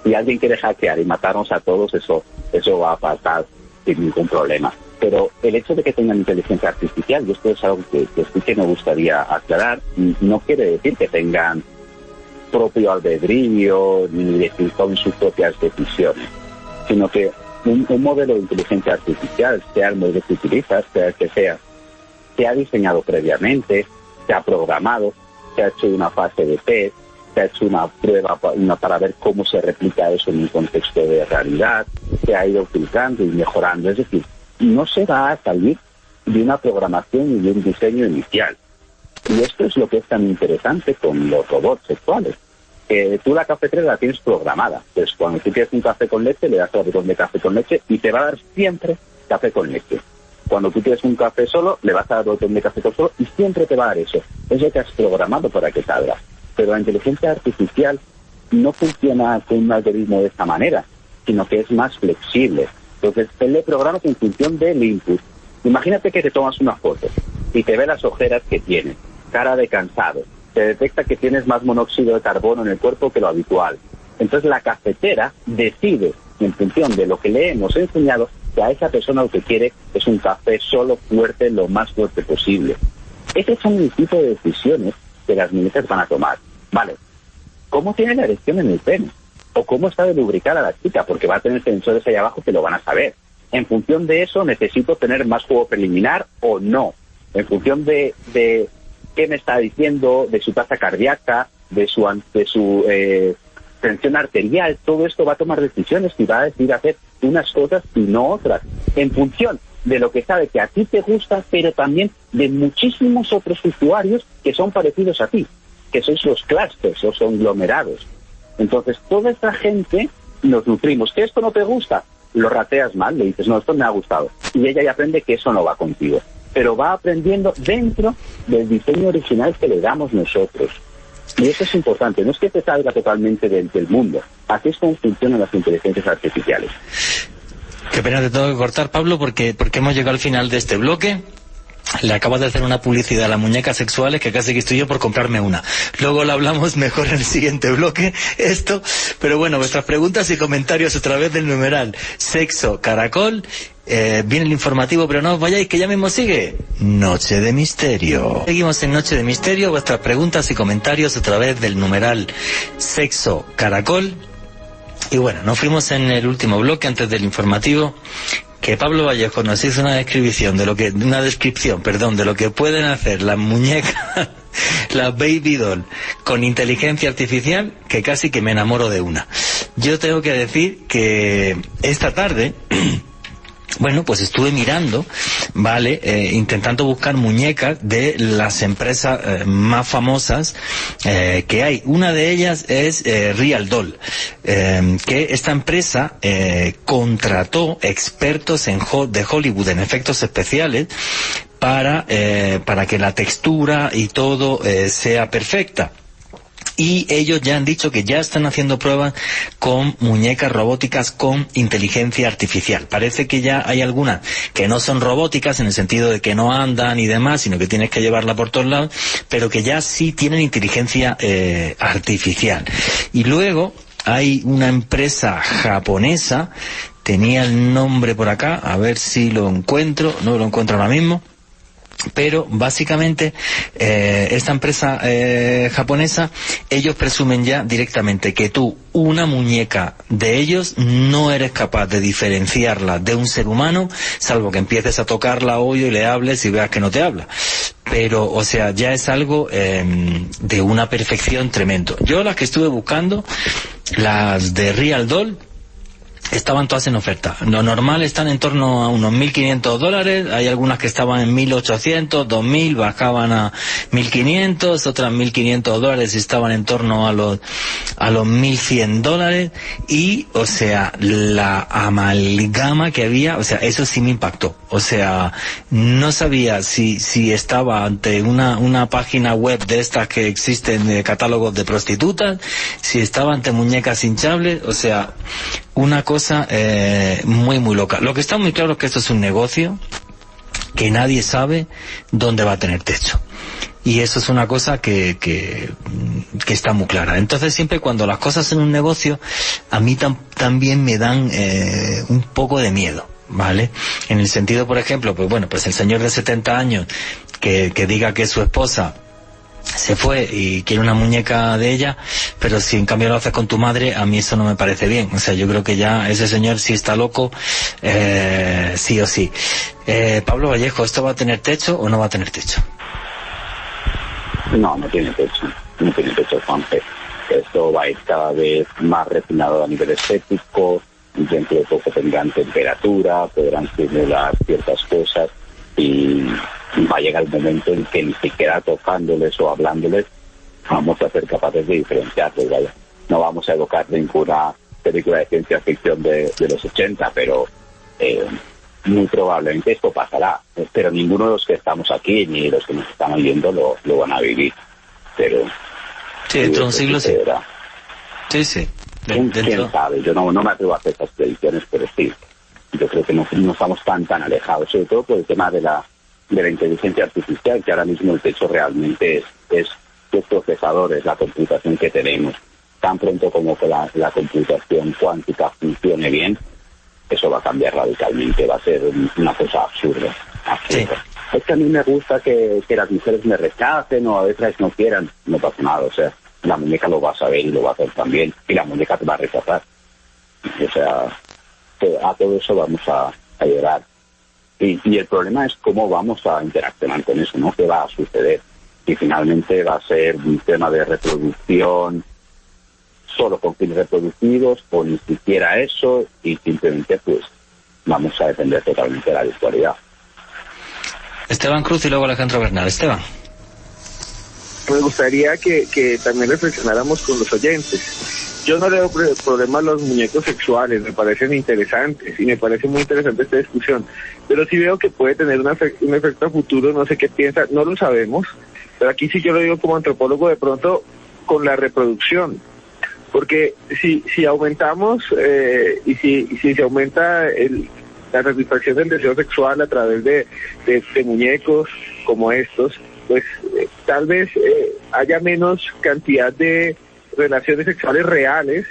si alguien quiere hackear y matarnos a todos, eso va a pasar sin ningún problema. Pero el hecho de que tengan inteligencia artificial, y esto es algo que sí que me gustaría aclarar, no quiere decir que tengan propio albedrío ni que tomen sus propias decisiones, sino que un modelo de inteligencia artificial, sea el modelo que utilizas, sea el que sea, se ha diseñado previamente, se ha programado, se ha hecho una fase de test, se ha hecho una prueba para ver cómo se replica eso en un contexto de realidad, se ha ido filtrando y mejorando. Es decir, no se va a salir de una programación y de un diseño inicial. Y esto es lo que es tan interesante con los robots sexuales. Tú la cafetera la tienes programada. Pues cuando tú quieres un café con leche, le das al botón de café con leche y te va a dar siempre café con leche. Cuando tú quieres un café solo, le vas a dar al botón de café con solo y siempre te va a dar eso. Es lo que has programado para que salga. Pero la inteligencia artificial no funciona con un algoritmo de esta manera, sino que es más flexible. Entonces, él le programa en función del input. Imagínate que te tomas una foto y te ve las ojeras que tienes, cara de cansado. Se detecta que tienes más monóxido de carbono en el cuerpo que lo habitual. Entonces la cafetera decide, en función de lo que le hemos enseñado, que a esa persona lo que quiere es un café solo fuerte, lo más fuerte posible. Esos son el tipo de decisiones que las muñecas van a tomar. Vale, ¿cómo tiene la erección en el pene? O cómo está de lubricada la chica, porque va a tener sensores ahí abajo que lo van a saber. En función de eso necesito tener más juego preliminar o no. En función de qué me está diciendo, de su tasa cardíaca, de su tensión arterial, todo esto va a tomar decisiones y va a decidir hacer unas cosas y no otras, en función de lo que sabe que a ti te gusta, pero también de muchísimos otros usuarios que son parecidos a ti, que sois los clusters, los conglomerados. Entonces, toda esta gente nos nutrimos. ¿Que esto no te gusta? Lo rateas mal, le dices, no, esto me ha gustado. Y ella ya aprende que eso no va contigo. Pero va aprendiendo dentro del diseño original que le damos nosotros. Y eso es importante, no es que te salga totalmente del mundo. Así es como funcionan las inteligencias artificiales. Qué pena te tengo que cortar, Pablo, porque hemos llegado al final de este bloque. le acabas de hacer una publicidad a las muñecas sexuales que casi que estoy yo por comprarme una. Luego lo hablamos mejor en el siguiente bloque, esto. Pero bueno, vuestras preguntas y comentarios a través del numeral Sexo Caracol. Viene el informativo, pero no os vayáis, que ya mismo sigue Noche de Misterio. Seguimos en Noche de Misterio, vuestras preguntas y comentarios a través del numeral Sexo Caracol. Y bueno, nos fuimos en el último bloque antes del informativo, que Pablo Vallejo nos hizo una descripción de lo que pueden hacer las muñecas, las baby doll, con inteligencia artificial, que casi que me enamoro de una. Yo tengo que decir que esta tarde bueno, pues estuve mirando, ¿vale? Intentando buscar muñecas de las empresas más famosas que hay. Una de ellas es Real Doll, que esta empresa contrató expertos de Hollywood en efectos especiales para que la textura y todo sea perfecta. Y ellos ya han dicho que ya están haciendo pruebas con muñecas robóticas con inteligencia artificial. Parece que ya hay algunas que no son robóticas en el sentido de que no andan y demás, sino que tienes que llevarla por todos lados, pero que ya sí tienen inteligencia artificial. Y luego hay una empresa japonesa, tenía el nombre por acá, a ver si lo encuentro, no lo encuentro ahora mismo. Pero básicamente esta empresa japonesa, ellos presumen ya directamente que tú, una muñeca de ellos, no eres capaz de diferenciarla de un ser humano, salvo que empieces a tocarla hoy y le hables y veas que no te habla. Pero, o sea, ya es algo de una perfección tremendo. Yo las que estuve buscando, las de Real Doll, estaban todas en oferta. Lo normal están en torno a unos $1.500. Hay algunas que estaban en 1.800, 2.000, bajaban a 1.500, otras $1.500 y estaban en torno a los $1.100. Y, o sea, la amalgama que había, o sea, eso sí me impactó. O sea, no sabía si estaba ante una página web de estas que existen de catálogos de prostitutas, si estaba ante muñecas hinchables, o sea, una cosa muy muy loca. Lo que está muy claro es que esto es un negocio que nadie sabe dónde va a tener techo. Y eso es una cosa que está muy clara. Entonces siempre cuando las cosas en un negocio, a mí también me dan un poco de miedo, ¿vale? En el sentido, por ejemplo, pues bueno, pues el señor de 70 años que diga que su esposa se fue y quiere una muñeca de ella, pero si en cambio lo haces con tu madre, a mí eso no me parece bien. O sea, yo creo que ya ese señor sí está loco, sí o sí. Pablo Vallejo, ¿esto va a tener techo o no va a tener techo? No tiene techo. No tiene techo, Juanpe. Esto va a ir cada vez más refinado a nivel estético, dentro de poco tendrán temperatura, podrán simular ciertas cosas y va a llegar el momento en que ni siquiera tocándoles o hablándoles vamos a ser capaces de diferenciarlos, ¿vale? No vamos a evocar ninguna película de ciencia ficción de los 80, pero muy probablemente esto pasará. Pero ninguno de los que estamos aquí ni los que nos están oyendo lo van a vivir. Pero sí, dentro de un siglo sí. Sí. ¿Quién sabe? Yo no me atrevo a hacer estas predicciones, pero sí. Yo creo que no estamos tan alejados, sobre todo por el tema de la inteligencia artificial, que ahora mismo el techo realmente es los procesadores, la computación que tenemos. Tan pronto como que la computación cuántica funcione bien, eso va a cambiar radicalmente, va a ser una cosa absurda. Sí. Es que a mí me gusta que las mujeres me rechacen o a veces no quieran, no pasa nada, o sea, la muñeca lo va a saber y lo va a hacer también, y la muñeca te va a rechazar. O sea, a todo eso vamos a llegar. Y el problema es cómo vamos a interaccionar con eso, ¿no? ¿Qué va a suceder? Y finalmente va a ser un tema de reproducción solo con fines reproductivos o ni siquiera eso, y simplemente pues vamos a depender totalmente de la virtualidad. Esteban Cruz y luego Alejandro Bernal. Esteban. Me gustaría que también reflexionáramos con los oyentes. Yo no le veo problema a los muñecos sexuales, me parecen interesantes y me parece muy interesante esta discusión, pero sí veo que puede tener un efecto a futuro, no sé qué piensa, no lo sabemos, pero aquí sí yo lo digo como antropólogo, de pronto con la reproducción, porque si aumentamos y si se aumenta la satisfacción del deseo sexual a través de muñecos como estos, pues tal vez haya menos cantidad de relaciones sexuales reales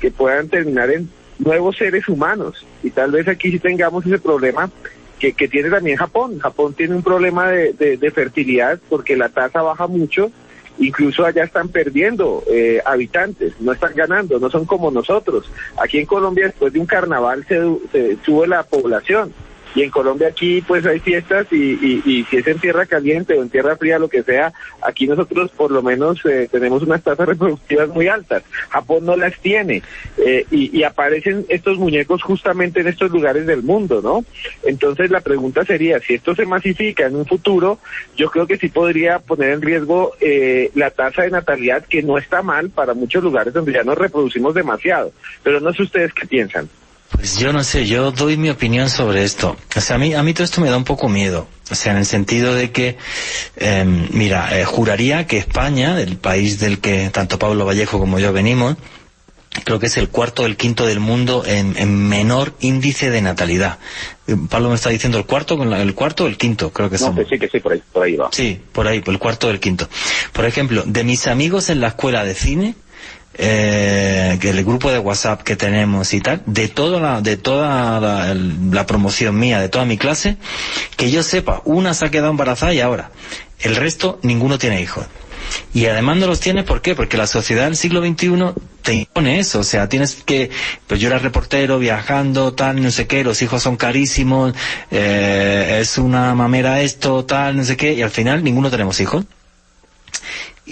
que puedan terminar en nuevos seres humanos. Y tal vez aquí sí tengamos ese problema que tiene también Japón. Japón tiene un problema de fertilidad porque la tasa baja mucho. Incluso allá están perdiendo habitantes, no están ganando, no son como nosotros. Aquí en Colombia, después de un carnaval, se sube la población. Y en Colombia aquí pues hay fiestas y si es en tierra caliente o en tierra fría, lo que sea, aquí nosotros por lo menos tenemos unas tasas reproductivas muy altas. Japón no las tiene y aparecen estos muñecos justamente en estos lugares del mundo, ¿no? Entonces la pregunta sería, si esto se masifica en un futuro, yo creo que sí podría poner en riesgo la tasa de natalidad, que no está mal para muchos lugares donde ya nos reproducimos demasiado. Pero no sé ustedes qué piensan. Pues yo no sé, yo doy mi opinión sobre esto. O sea, a mí todo esto me da un poco miedo. O sea, en el sentido de que, juraría que España, el país del que tanto Pablo Vallejo como yo venimos, creo que es el cuarto o el quinto del mundo en menor índice de natalidad. Pablo me está diciendo el cuarto o el quinto, creo que somos. No, que sí, por ahí va. Sí, por ahí, por el cuarto o el quinto. Por ejemplo, de mis amigos en la escuela de cine, que el grupo de WhatsApp que tenemos y tal, de toda la promoción mía, de toda mi clase, que yo sepa, una se ha quedado embarazada y ahora el resto ninguno tiene hijos. Y además no los tienes, ¿por qué? Porque la sociedad del siglo XXI te impone eso, o sea, tienes que, pues yo era reportero, viajando, tal, no sé qué, los hijos son carísimos, es una mamera esto, tal, no sé qué, y al final ninguno tenemos hijos.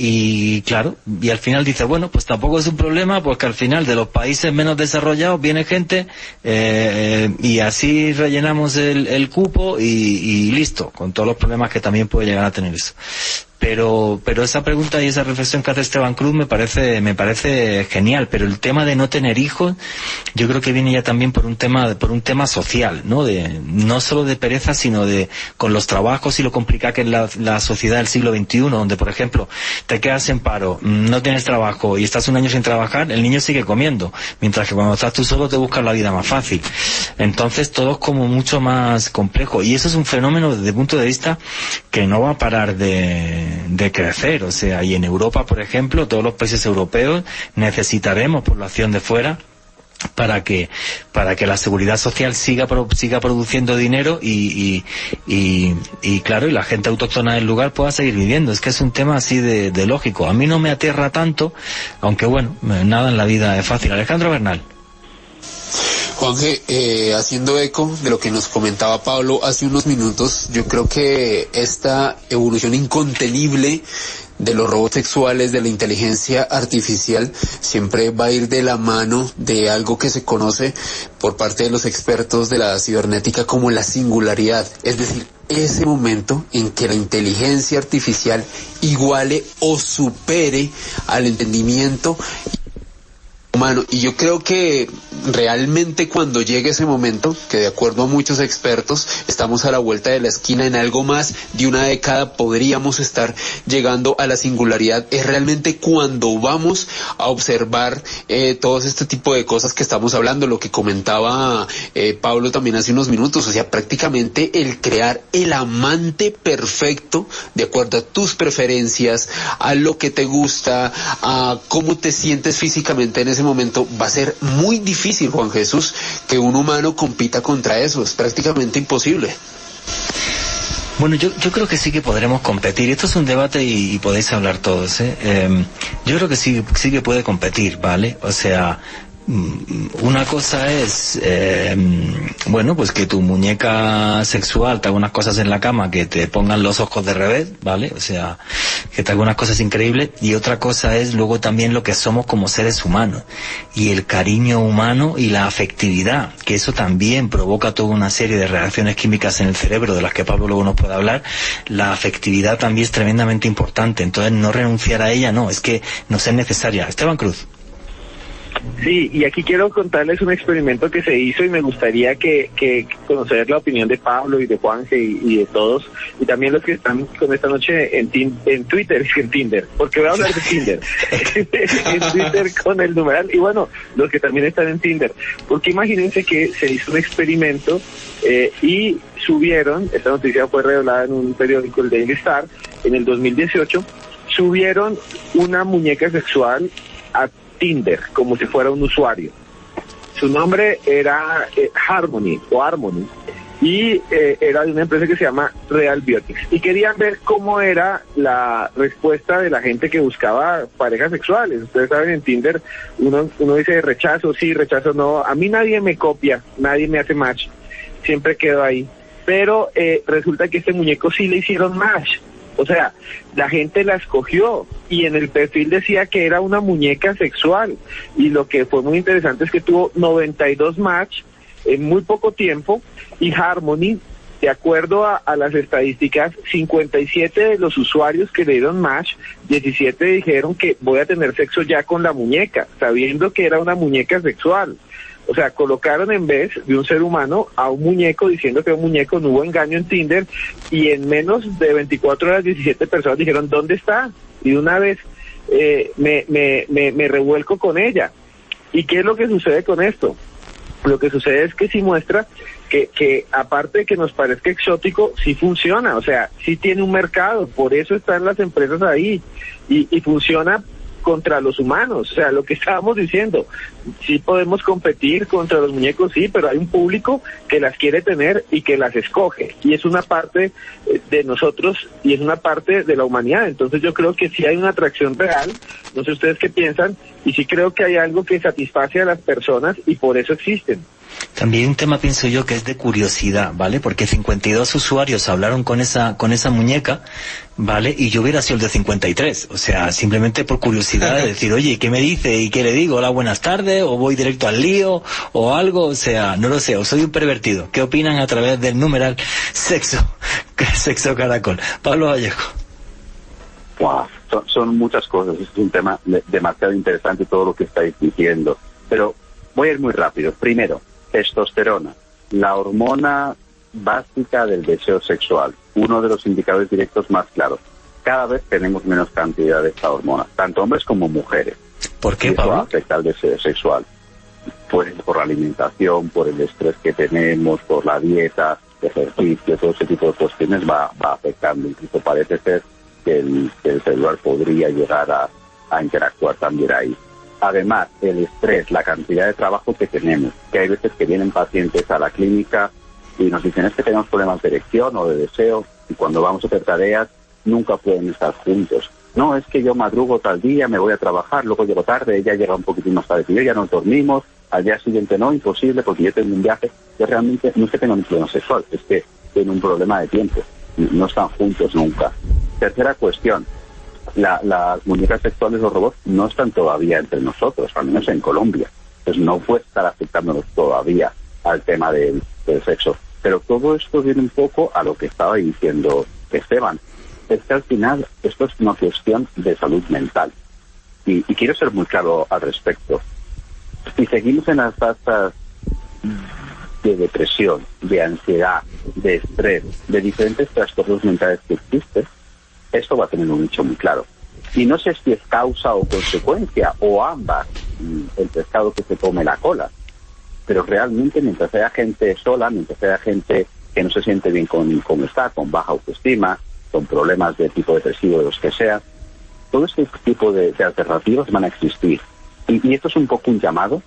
Y claro, y al final dice, bueno, pues tampoco es un problema, porque al final de los países menos desarrollados viene gente y así rellenamos el cupo y listo, con todos los problemas que también puede llegar a tener eso. Pero esa pregunta y esa reflexión que hace Esteban Cruz me parece genial, pero el tema de no tener hijos yo creo que viene ya también por un tema social, ¿no? No solo de pereza, sino con los trabajos y lo complicada que es la sociedad del siglo XXI, donde por ejemplo te quedas en paro, no tienes trabajo y estás un año sin trabajar, el niño sigue comiendo, mientras que cuando estás tú solo te buscas la vida más fácil. Entonces todo es como mucho más complejo, y eso es un fenómeno desde el punto de vista que no va a parar de crecer. O sea, y en Europa, por ejemplo, todos los países europeos necesitaremos población de fuera para que la seguridad social siga produciendo dinero y claro, y la gente autóctona del lugar pueda seguir viviendo. Es que es un tema así de lógico. A mí no me aterra tanto, aunque bueno, nada en la vida es fácil. Alejandro Bernal. Juanje, haciendo eco de lo que nos comentaba Pablo hace unos minutos, yo creo que esta evolución incontenible de los robots sexuales, de la inteligencia artificial, siempre va a ir de la mano de algo que se conoce por parte de los expertos de la cibernética como la singularidad, es decir, ese momento en que la inteligencia artificial iguale o supere al entendimiento humano. Y yo creo que realmente cuando llegue ese momento, que de acuerdo a muchos expertos estamos a la vuelta de la esquina, en algo más de una década podríamos estar llegando a la singularidad, es realmente cuando vamos a observar todo este tipo de cosas que estamos hablando, lo que comentaba Pablo también hace unos minutos, o sea, prácticamente el crear el amante perfecto de acuerdo a tus preferencias, a lo que te gusta, a cómo te sientes físicamente en ese momento, va a ser muy difícil, Juan Jesús, que un humano compita contra eso. Es prácticamente imposible. Bueno, yo creo que sí que podremos competir. Esto es un debate y podéis hablar todos, ¿eh? Yo creo que sí que puede competir, ¿vale? O sea, una cosa es, bueno, pues que tu muñeca sexual te haga unas cosas en la cama que te pongan los ojos de revés, ¿vale? O sea, que te haga unas cosas increíbles. Y otra cosa es luego también lo que somos como seres humanos. Y el cariño humano y la afectividad, que eso también provoca toda una serie de reacciones químicas en el cerebro, de las que Pablo luego nos puede hablar. La afectividad también es tremendamente importante. Entonces no renunciar a ella, no, es que nos es necesaria. Esteban Cruz. Sí, y aquí quiero contarles un experimento que se hizo y me gustaría que conocer la opinión de Pablo y de Juanje y de todos, y también los que están con esta noche en Twitter, en Tinder, porque voy a hablar de Tinder, en Twitter con el numeral, y bueno, los que también están en Tinder, porque imagínense que se hizo un experimento y subieron, esta noticia fue revelada en un periódico, el Daily Star, en el 2018, subieron una muñeca sexual a Tinder, como si fuera un usuario. Su nombre era Harmony, y era de una empresa que se llama Real Biotics, y querían ver cómo era la respuesta de la gente que buscaba parejas sexuales. Ustedes saben, en Tinder uno dice rechazo sí, rechazo no, a mí nadie me copia, nadie me hace match, siempre quedo ahí, pero resulta que este muñeco sí le hicieron match. O sea, la gente la escogió y en el perfil decía que era una muñeca sexual, y lo que fue muy interesante es que tuvo 92 match en muy poco tiempo, y Harmony, de acuerdo a las estadísticas, 57 de los usuarios que le dieron match, 17 dijeron que voy a tener sexo ya con la muñeca, sabiendo que era una muñeca sexual. O sea, colocaron en vez de un ser humano a un muñeco, diciendo que era un muñeco, no hubo engaño en Tinder, y en menos de 24 horas 17 personas dijeron, ¿dónde está? Y de una vez me revuelco con ella. ¿Y qué es lo que sucede con esto? Lo que sucede es que sí muestra que aparte de que nos parezca exótico, sí funciona, o sea, sí tiene un mercado, por eso están las empresas ahí, y funciona contra los humanos. O sea, lo que estábamos diciendo, sí podemos competir contra los muñecos, sí, pero hay un público que las quiere tener y que las escoge, y es una parte de nosotros y es una parte de la humanidad. Entonces yo creo que sí hay una atracción real, no sé ustedes qué piensan, y sí creo que hay algo que satisface a las personas y por eso existen. También un tema, pienso yo, que es de curiosidad, ¿vale? Porque 52 usuarios hablaron con esa muñeca, ¿vale? Y yo hubiera sido el de 53, o sea, simplemente por curiosidad de decir, oye, ¿qué me dice? ¿Y qué le digo? Hola, buenas tardes, o voy directo al lío, o algo, o sea, no lo sé, o soy un pervertido. ¿Qué opinan a través del numeral Sexo Caracol? Pablo Vallejo. Wow, son muchas cosas, es un tema demasiado interesante todo lo que estáis diciendo, pero voy a ir muy rápido. Primero, testosterona, la hormona básica del deseo sexual, uno de los indicadores directos más claros. Cada vez tenemos menos cantidad de esta hormona, tanto hombres como mujeres. ¿Por qué, Pablo? Pablo? Afecta al deseo sexual. Pues por la alimentación, por el estrés que tenemos, por la dieta, ejercicio, todo ese tipo de cuestiones va afectando. Incluso parece ser que el celular podría llegar a interactuar también ahí. Además, el estrés, la cantidad de trabajo que tenemos, que hay veces que vienen pacientes a la clínica y nos dicen es que tenemos problemas de erección o de deseo, y cuando vamos a hacer tareas nunca pueden estar juntos. No, es que yo madrugo tal día, me voy a trabajar, luego llego tarde, ella llega un poquitín más tarde que yo, ya no dormimos, al día siguiente no, imposible porque yo tengo un viaje. Yo realmente no es que tenga un problema sexual, es que tengo un problema de tiempo, no están juntos nunca. Tercera cuestión. Las muñecas sexuales, los robots, no están todavía entre nosotros, al menos en Colombia. Entonces no puede estar afectándonos todavía al tema del sexo. Pero todo esto viene un poco a lo que estaba diciendo Esteban. Es que al final esto es una cuestión de salud mental. Y quiero ser muy claro al respecto. Si seguimos en las tasas de depresión, de ansiedad, de estrés, de diferentes trastornos mentales que existen, esto va a tener un nicho muy claro. Y no sé si es causa o consecuencia, o ambas, el pescado que se come la cola. Pero realmente mientras haya gente sola, mientras haya gente que no se siente bien con está, con baja autoestima, con problemas de tipo depresivo, de los que sea, todo este tipo de alternativas van a existir. Y esto es un poco un llamado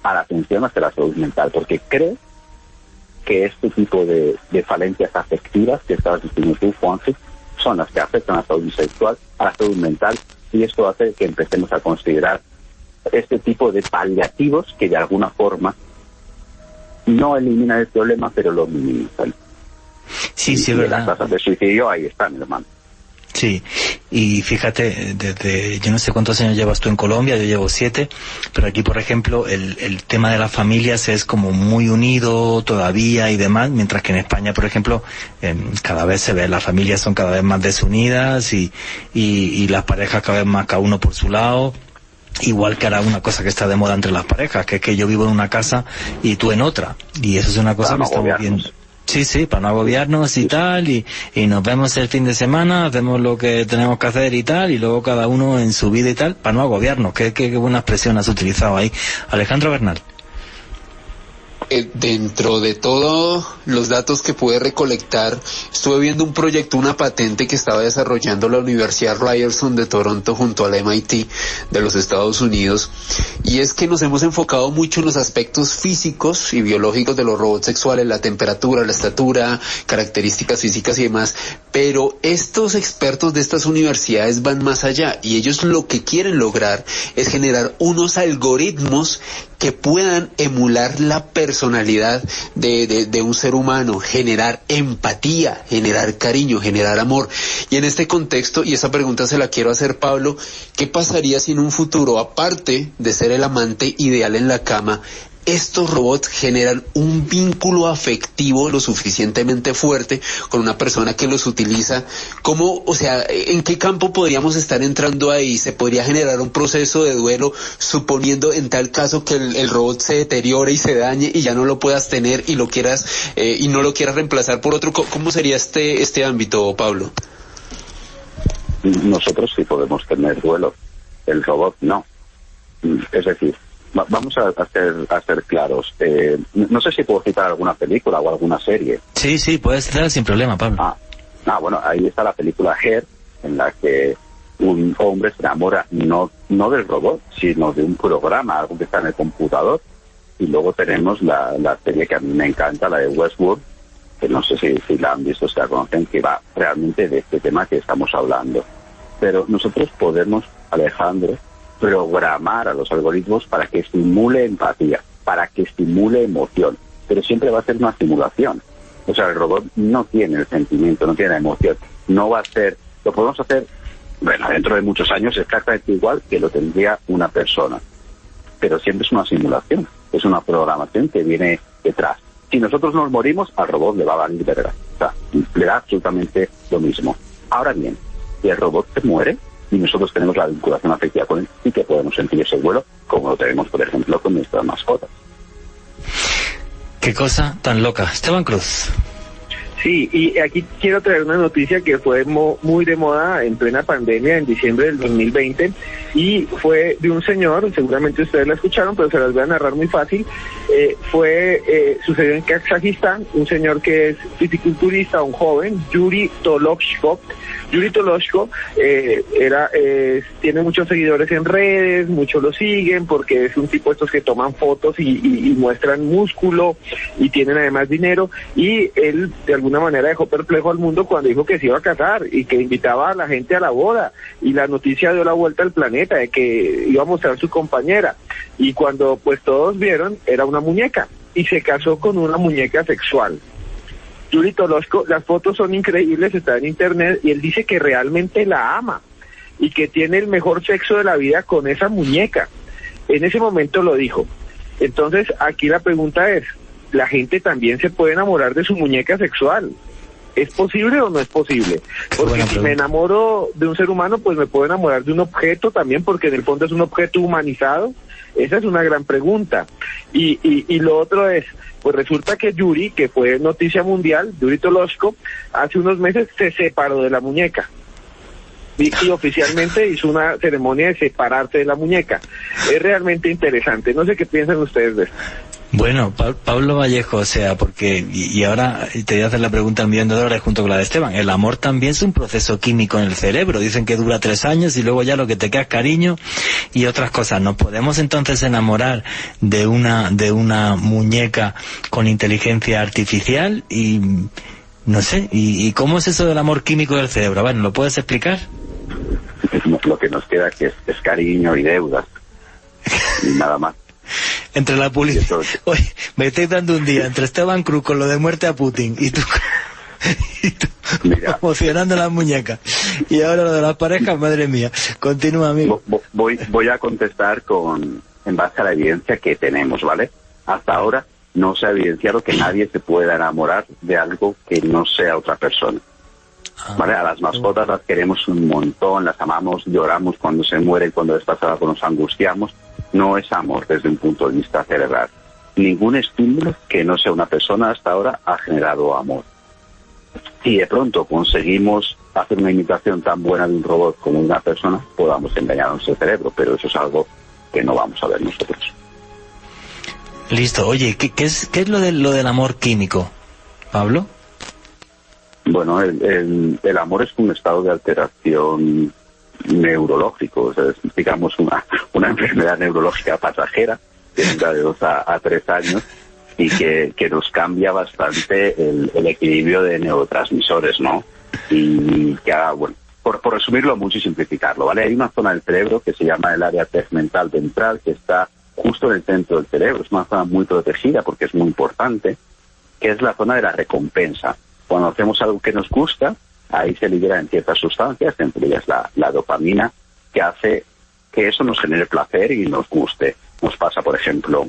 a la atención hacia la salud mental, porque creo que este tipo de falencias afectivas que estabas diciendo tú, Juanje, son las que afectan a la salud sexual, a la salud mental, y esto hace que empecemos a considerar este tipo de paliativos que de alguna forma no eliminan el problema, pero lo minimizan. Sí, es verdad. Las tasas de suicidio ahí están, hermano. Sí, y fíjate, desde yo no sé cuántos años llevas tú en Colombia, yo llevo 7, pero aquí, por ejemplo, el tema de las familias es como muy unido todavía y demás, mientras que en España, por ejemplo, cada vez se ve, las familias son cada vez más desunidas y las parejas cada vez más cada uno por su lado. Igual que ahora una cosa que está de moda entre las parejas, que es que yo vivo en una casa y tú en otra. Y eso es una cosa que estamos viendo. Sí, para no agobiarnos y tal, y nos vemos el fin de semana, hacemos lo que tenemos que hacer y tal, y luego cada uno en su vida y tal, para no agobiarnos. Qué buena expresión has utilizado ahí. Alejandro Bernal. Dentro de todos los datos que pude recolectar, estuve viendo un proyecto, una patente que estaba desarrollando la Universidad Ryerson de Toronto junto al MIT de los Estados Unidos, y es que nos hemos enfocado mucho en los aspectos físicos y biológicos de los robots sexuales, la temperatura, la estatura, características físicas y demás, pero estos expertos de estas universidades van más allá, y ellos lo que quieren lograr es generar unos algoritmos que puedan emular la personalidad de un ser humano, generar empatía, generar cariño, generar amor. Y en este contexto, y esa pregunta se la quiero hacer, Pablo, ¿qué pasaría si en un futuro, aparte de ser el amante ideal en la cama, estos robots generan un vínculo afectivo lo suficientemente fuerte con una persona que los utiliza? ¿Cómo, o sea, en qué campo podríamos estar entrando ahí? ¿Se podría generar un proceso de duelo suponiendo en tal caso que el robot se deteriore y se dañe y ya no lo puedas tener y lo quieras y no lo quieras reemplazar por otro? ¿Cómo sería este ámbito, Pablo? Nosotros sí podemos tener duelo, el robot no. Es decir, vamos a ser claros. No sé si puedo citar alguna película o alguna serie. Sí, puedes citar sin problema, Pablo. Bueno, ahí está la película Her, en la que un hombre se enamora no del robot, sino de un programa, algo que está en el computador. Y luego tenemos la serie que a mí me encanta, la de Westworld, que no sé si la han visto, si la conocen, que va realmente de este tema que estamos hablando. Pero nosotros podemos, Alejandro, programar a los algoritmos para que estimule empatía, para que estimule emoción, pero siempre va a ser una simulación. O sea, el robot no tiene el sentimiento, no tiene la emoción, no va a ser, lo podemos hacer, bueno, dentro de muchos años exactamente igual que lo tendría una persona, pero siempre es una simulación, es una programación que viene detrás. Si nosotros nos morimos, al robot le va a valer verga, o sea, le da absolutamente lo mismo. Ahora bien, si el robot se muere, y nosotros tenemos la vinculación afectiva con él, y que podemos sentir ese vuelo, como lo tenemos, por ejemplo, con nuestras mascotas. Qué cosa tan loca. Esteban Cruz. Sí, y aquí quiero traer una noticia que fue muy de moda en plena pandemia, en diciembre del 2020, y fue de un señor, seguramente ustedes la escucharon, pero se las voy a narrar muy fácil. Sucedió en Kazajistán, un señor que es fisiculturista, un joven, Yuri Toloshko. Yuri Toloshko tiene muchos seguidores en redes, muchos lo siguen porque es un tipo de estos que toman fotos y muestran músculo y tienen además dinero, y él de alguna manera dejó perplejo al mundo cuando dijo que se iba a casar y que invitaba a la gente a la boda, y la noticia dio la vuelta al planeta de que iba a mostrar su compañera, y cuando pues todos vieron era una muñeca y se casó con una muñeca sexual. Yuri Toloshko, las fotos son increíbles, está en internet, y él dice que realmente la ama y que tiene el mejor sexo de la vida con esa muñeca. En ese momento lo dijo. Entonces aquí la pregunta es, ¿la gente también se puede enamorar de su muñeca sexual? ¿Es posible o no es posible? Porque si me enamoro de un ser humano, pues me puedo enamorar de un objeto también, porque en el fondo es un objeto humanizado. Esa es una gran pregunta. Y lo otro es, pues resulta que Yuri, que fue noticia mundial, Yuri Toloshko, hace unos meses se separó de la muñeca. Y oficialmente hizo una ceremonia de separarse de la muñeca. Es realmente interesante. No sé qué piensan ustedes de esto. Bueno, Pablo Vallejo, o sea, porque, y ahora te voy a hacer la pregunta $1.000.000 junto con la de Esteban. El amor también es un proceso químico en el cerebro. Dicen que dura 3 años y luego ya lo que te queda es cariño y otras cosas. ¿Nos podemos entonces enamorar de una muñeca con inteligencia artificial? Y no sé, ¿y cómo es eso del amor químico del cerebro? Bueno, ¿lo puedes explicar? Lo que nos queda que es cariño y deudas y nada más. Entre la publicidad. Oye, me estáis dando un día entre Esteban Cruz con lo de muerte a Putin y tú emocionando las muñecas, y ahora lo de las parejas, madre mía. Continúa, amigo. Voy a contestar en base a la evidencia que tenemos, ¿vale? Hasta ahora no se ha evidenciado que nadie se pueda enamorar de algo que no sea otra persona. ¿vale? A las mascotas las queremos un montón, las amamos, lloramos cuando se mueren, cuando les pasa algo nos angustiamos. No es amor desde un punto de vista cerebral. Ningún estímulo que no sea una persona hasta ahora ha generado amor. Si de pronto conseguimos hacer una imitación tan buena de un robot como una persona, podamos engañar a nuestro cerebro, pero eso es algo que no vamos a ver nosotros. Listo. Oye, ¿qué es lo del amor químico, Pablo? Bueno, el amor es un estado de alteración neurológico, o sea, es, digamos, una enfermedad neurológica pasajera que dura de 2 a 3 años y que nos cambia bastante el equilibrio de neurotransmisores, ¿no? Y que, bueno, por resumirlo mucho y simplificarlo, ¿vale? Hay una zona del cerebro que se llama el área tegmental ventral, que está justo en el centro del cerebro. Es una zona muy protegida porque es muy importante, que es la zona de la recompensa. Cuando hacemos algo que nos gusta, ahí se liberan ciertas sustancias, entre ellas la dopamina, que hace que eso nos genere placer y nos guste. Nos pasa, por ejemplo,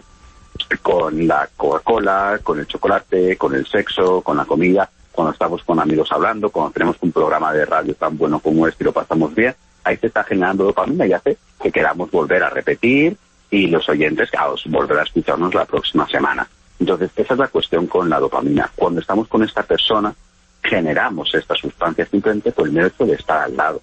con la Coca-Cola, con el chocolate, con el sexo, con la comida, cuando estamos con amigos hablando, cuando tenemos un programa de radio tan bueno como este y lo pasamos bien, ahí se está generando dopamina y hace que queramos volver a repetir y los oyentes, volver a escucharnos la próxima semana. Entonces, esa es la cuestión con la dopamina. Cuando estamos con esta persona, generamos esta sustancia simplemente por el mero hecho de estar al lado.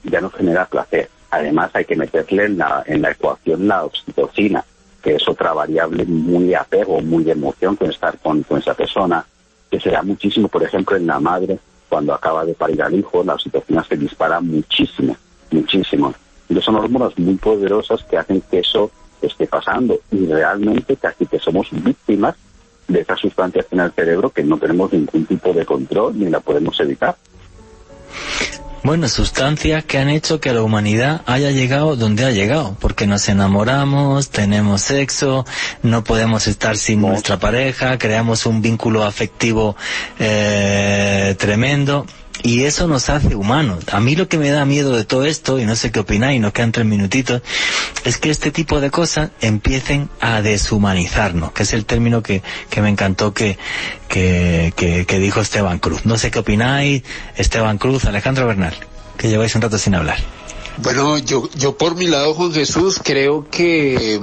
Ya nos genera placer. Además, hay que meterle en la ecuación la oxitocina, que es otra variable muy de apego, muy de emoción con estar con esa persona, que se da muchísimo, por ejemplo, en la madre, cuando acaba de parir al hijo, la oxitocina se dispara muchísimo, muchísimo. Entonces son hormonas muy poderosas que hacen que eso esté pasando y realmente casi que somos víctimas de esas sustancias en el cerebro que no tenemos ningún tipo de control ni la podemos evitar. Bueno, sustancias que han hecho que la humanidad haya llegado donde ha llegado, porque nos enamoramos, tenemos sexo, no podemos estar sin nuestra pareja, creamos un vínculo afectivo tremendo, y eso nos hace humanos. A mí lo que me da miedo de todo esto, y no sé qué opináis, nos quedan 3 minutitos, es que este tipo de cosas empiecen a deshumanizarnos, que es el término que me encantó que dijo Esteban Cruz. No sé qué opináis, Esteban Cruz, Alejandro Bernal, que lleváis un rato sin hablar. Bueno, yo por mi lado, Juan Jesús, creo que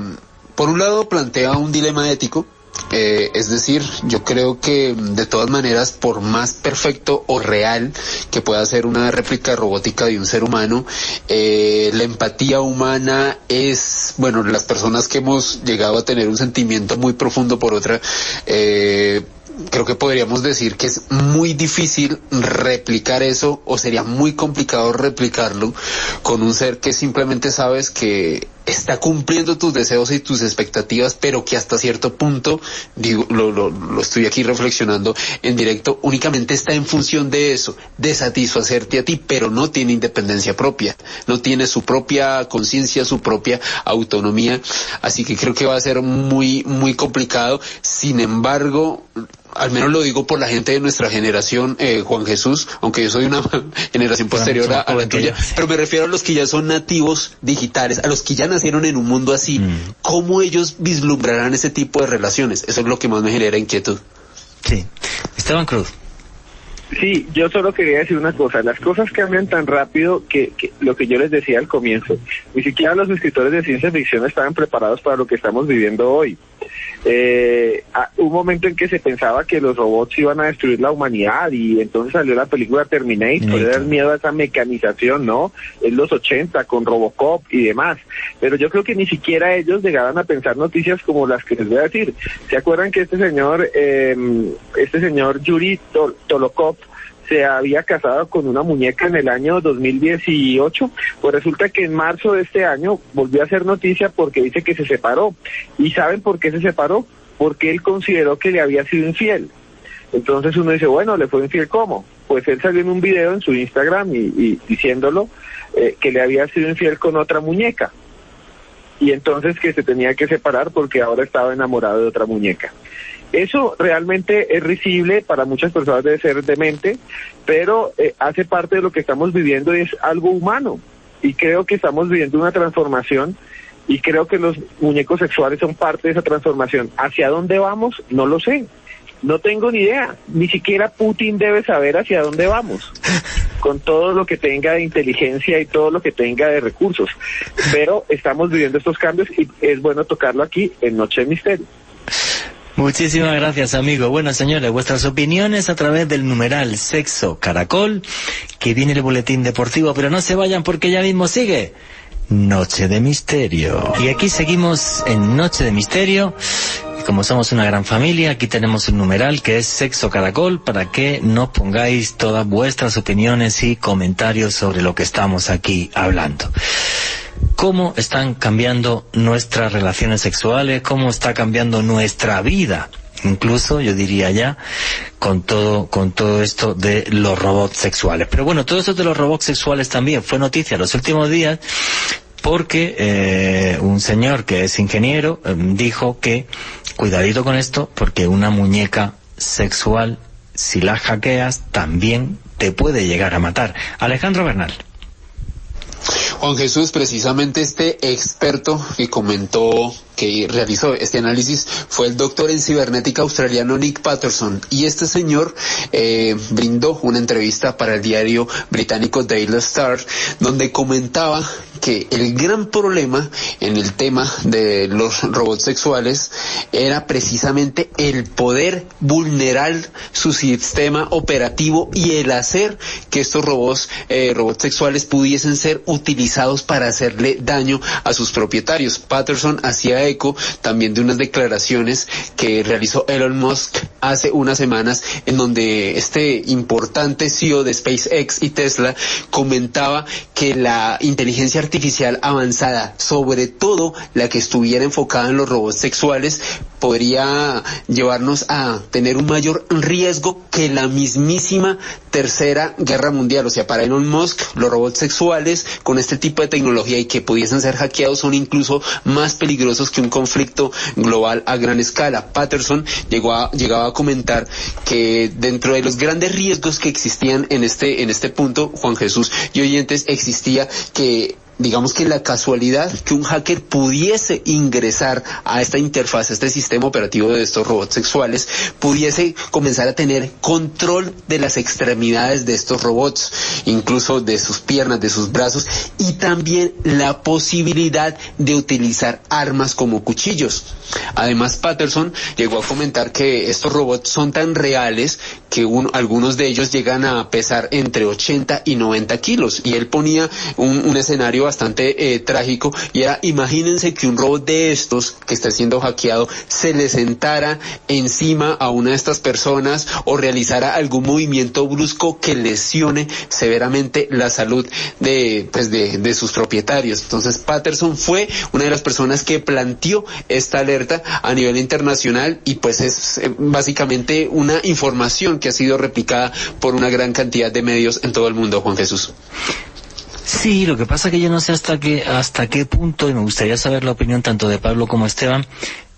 por un lado plantea un dilema ético. Es decir, yo creo que de todas maneras, por más perfecto o real que pueda ser una réplica robótica de un ser humano, la empatía humana es, bueno, las personas que hemos llegado a tener un sentimiento muy profundo por otra, creo que podríamos decir que es muy difícil replicar eso, o sería muy complicado replicarlo con un ser que simplemente sabes que está cumpliendo tus deseos y tus expectativas, pero que hasta cierto punto, digo, lo estoy aquí reflexionando en directo, únicamente está en función de eso, de satisfacerte a ti, pero no tiene independencia propia, no tiene su propia conciencia, su propia autonomía, así que creo que va a ser muy, muy complicado. Sin embargo, al menos lo digo por la gente de nuestra generación, Juan Jesús, aunque yo soy una generación posterior a la tuya, pero me refiero a los que ya son nativos digitales, a los que ya nacieron en un mundo así, ¿cómo ellos vislumbrarán ese tipo de relaciones? Eso es lo que más me genera inquietud. Sí. Esteban Cruz. Sí, yo solo quería decir una cosa, las cosas cambian tan rápido que lo que yo les decía al comienzo, ni siquiera los escritores de ciencia ficción estaban preparados para lo que estamos viviendo hoy. Un momento en que se pensaba que los robots iban a destruir la humanidad y entonces salió la película Terminator, era el miedo a esa mecanización, ¿no? En los 80 con Robocop y demás, pero yo creo que ni siquiera ellos llegaban a pensar noticias como las que les voy a decir. ¿Se acuerdan que este señor Yuri Tolokov se había casado con una muñeca en el año 2018, pues resulta que en marzo de este año volvió a hacer noticia porque dice que se separó. ¿Y saben por qué se separó? Porque él consideró que le había sido infiel. Entonces uno dice, bueno, ¿le fue infiel cómo? Pues él salió en un video en su Instagram y diciéndolo que le había sido infiel con otra muñeca. Y entonces que se tenía que separar porque ahora estaba enamorado de otra muñeca. Eso realmente es risible, para muchas personas debe ser demente, pero hace parte de lo que estamos viviendo y es algo humano. Y creo que estamos viviendo una transformación y creo que los muñecos sexuales son parte de esa transformación. ¿Hacia dónde vamos? No lo sé. No tengo ni idea, ni siquiera Putin debe saber hacia dónde vamos, con todo lo que tenga de inteligencia y todo lo que tenga de recursos, pero estamos viviendo estos cambios y es bueno tocarlo aquí en Noche de Misterio. Muchísimas gracias, amigo. Bueno, señores, vuestras opiniones a través del numeral Sexo Caracol, que viene el boletín deportivo, pero no se vayan porque ya mismo sigue Noche de Misterio. Y aquí seguimos en Noche de Misterio. Como somos una gran familia, aquí tenemos un numeral que es Sexo Caracol para que nos pongáis todas vuestras opiniones y comentarios sobre lo que estamos aquí hablando. ¿Cómo están cambiando nuestras relaciones sexuales? ¿Cómo está cambiando nuestra vida? Incluso, yo diría ya, con todo esto de los robots sexuales. Pero bueno, todo esto de los robots sexuales también fue noticia los últimos días, porque un señor que es ingeniero dijo que cuidadito con esto, porque una muñeca sexual, si la hackeas, también te puede llegar a matar. Alejandro Bernal. Juan Jesús, precisamente este experto que comentó, que realizó este análisis, fue el doctor en cibernética australiano Nick Patterson, y este señor brindó una entrevista para el diario británico Daily Star, donde comentaba que el gran problema en el tema de los robots sexuales era precisamente el poder vulnerar su sistema operativo y el hacer que estos robots sexuales pudiesen ser utilizados para hacerle daño a sus propietarios. Patterson hacía eco también de unas declaraciones que realizó Elon Musk hace unas semanas, en donde este importante CEO de SpaceX y Tesla comentaba que la inteligencia artificial avanzada, sobre todo la que estuviera enfocada en los robots sexuales, podría llevarnos a tener un mayor riesgo que la mismísima Tercera Guerra Mundial. O sea, para Elon Musk, los robots sexuales con este tipo de tecnología y que pudiesen ser hackeados son incluso más peligrosos que un conflicto global a gran escala. Patterson llegaba a comentar que dentro de los grandes riesgos que existían en este punto, Juan Jesús y oyentes, existía que, digamos que la casualidad que un hacker pudiese ingresar a esta interfaz, a este sistema operativo de estos robots sexuales, pudiese comenzar a tener control de las extremidades de estos robots, incluso de sus piernas, de sus brazos, y también la posibilidad de utilizar armas como cuchillos. Además, Patterson llegó a comentar que estos robots son tan reales que algunos de ellos llegan a pesar entre 80 y 90 kilos, y él ponía un escenario bastante trágico, y era: imagínense que un robot de estos que está siendo hackeado se le sentara encima a una de estas personas o realizara algún movimiento brusco que lesione severamente la salud de sus propietarios. Entonces, Patterson fue una de las personas que planteó esta alerta a nivel internacional, y pues es básicamente una información que ha sido replicada por una gran cantidad de medios en todo el mundo, Juan Jesús. Sí, lo que pasa que yo no sé hasta qué punto, y me gustaría saber la opinión tanto de Pablo como Esteban,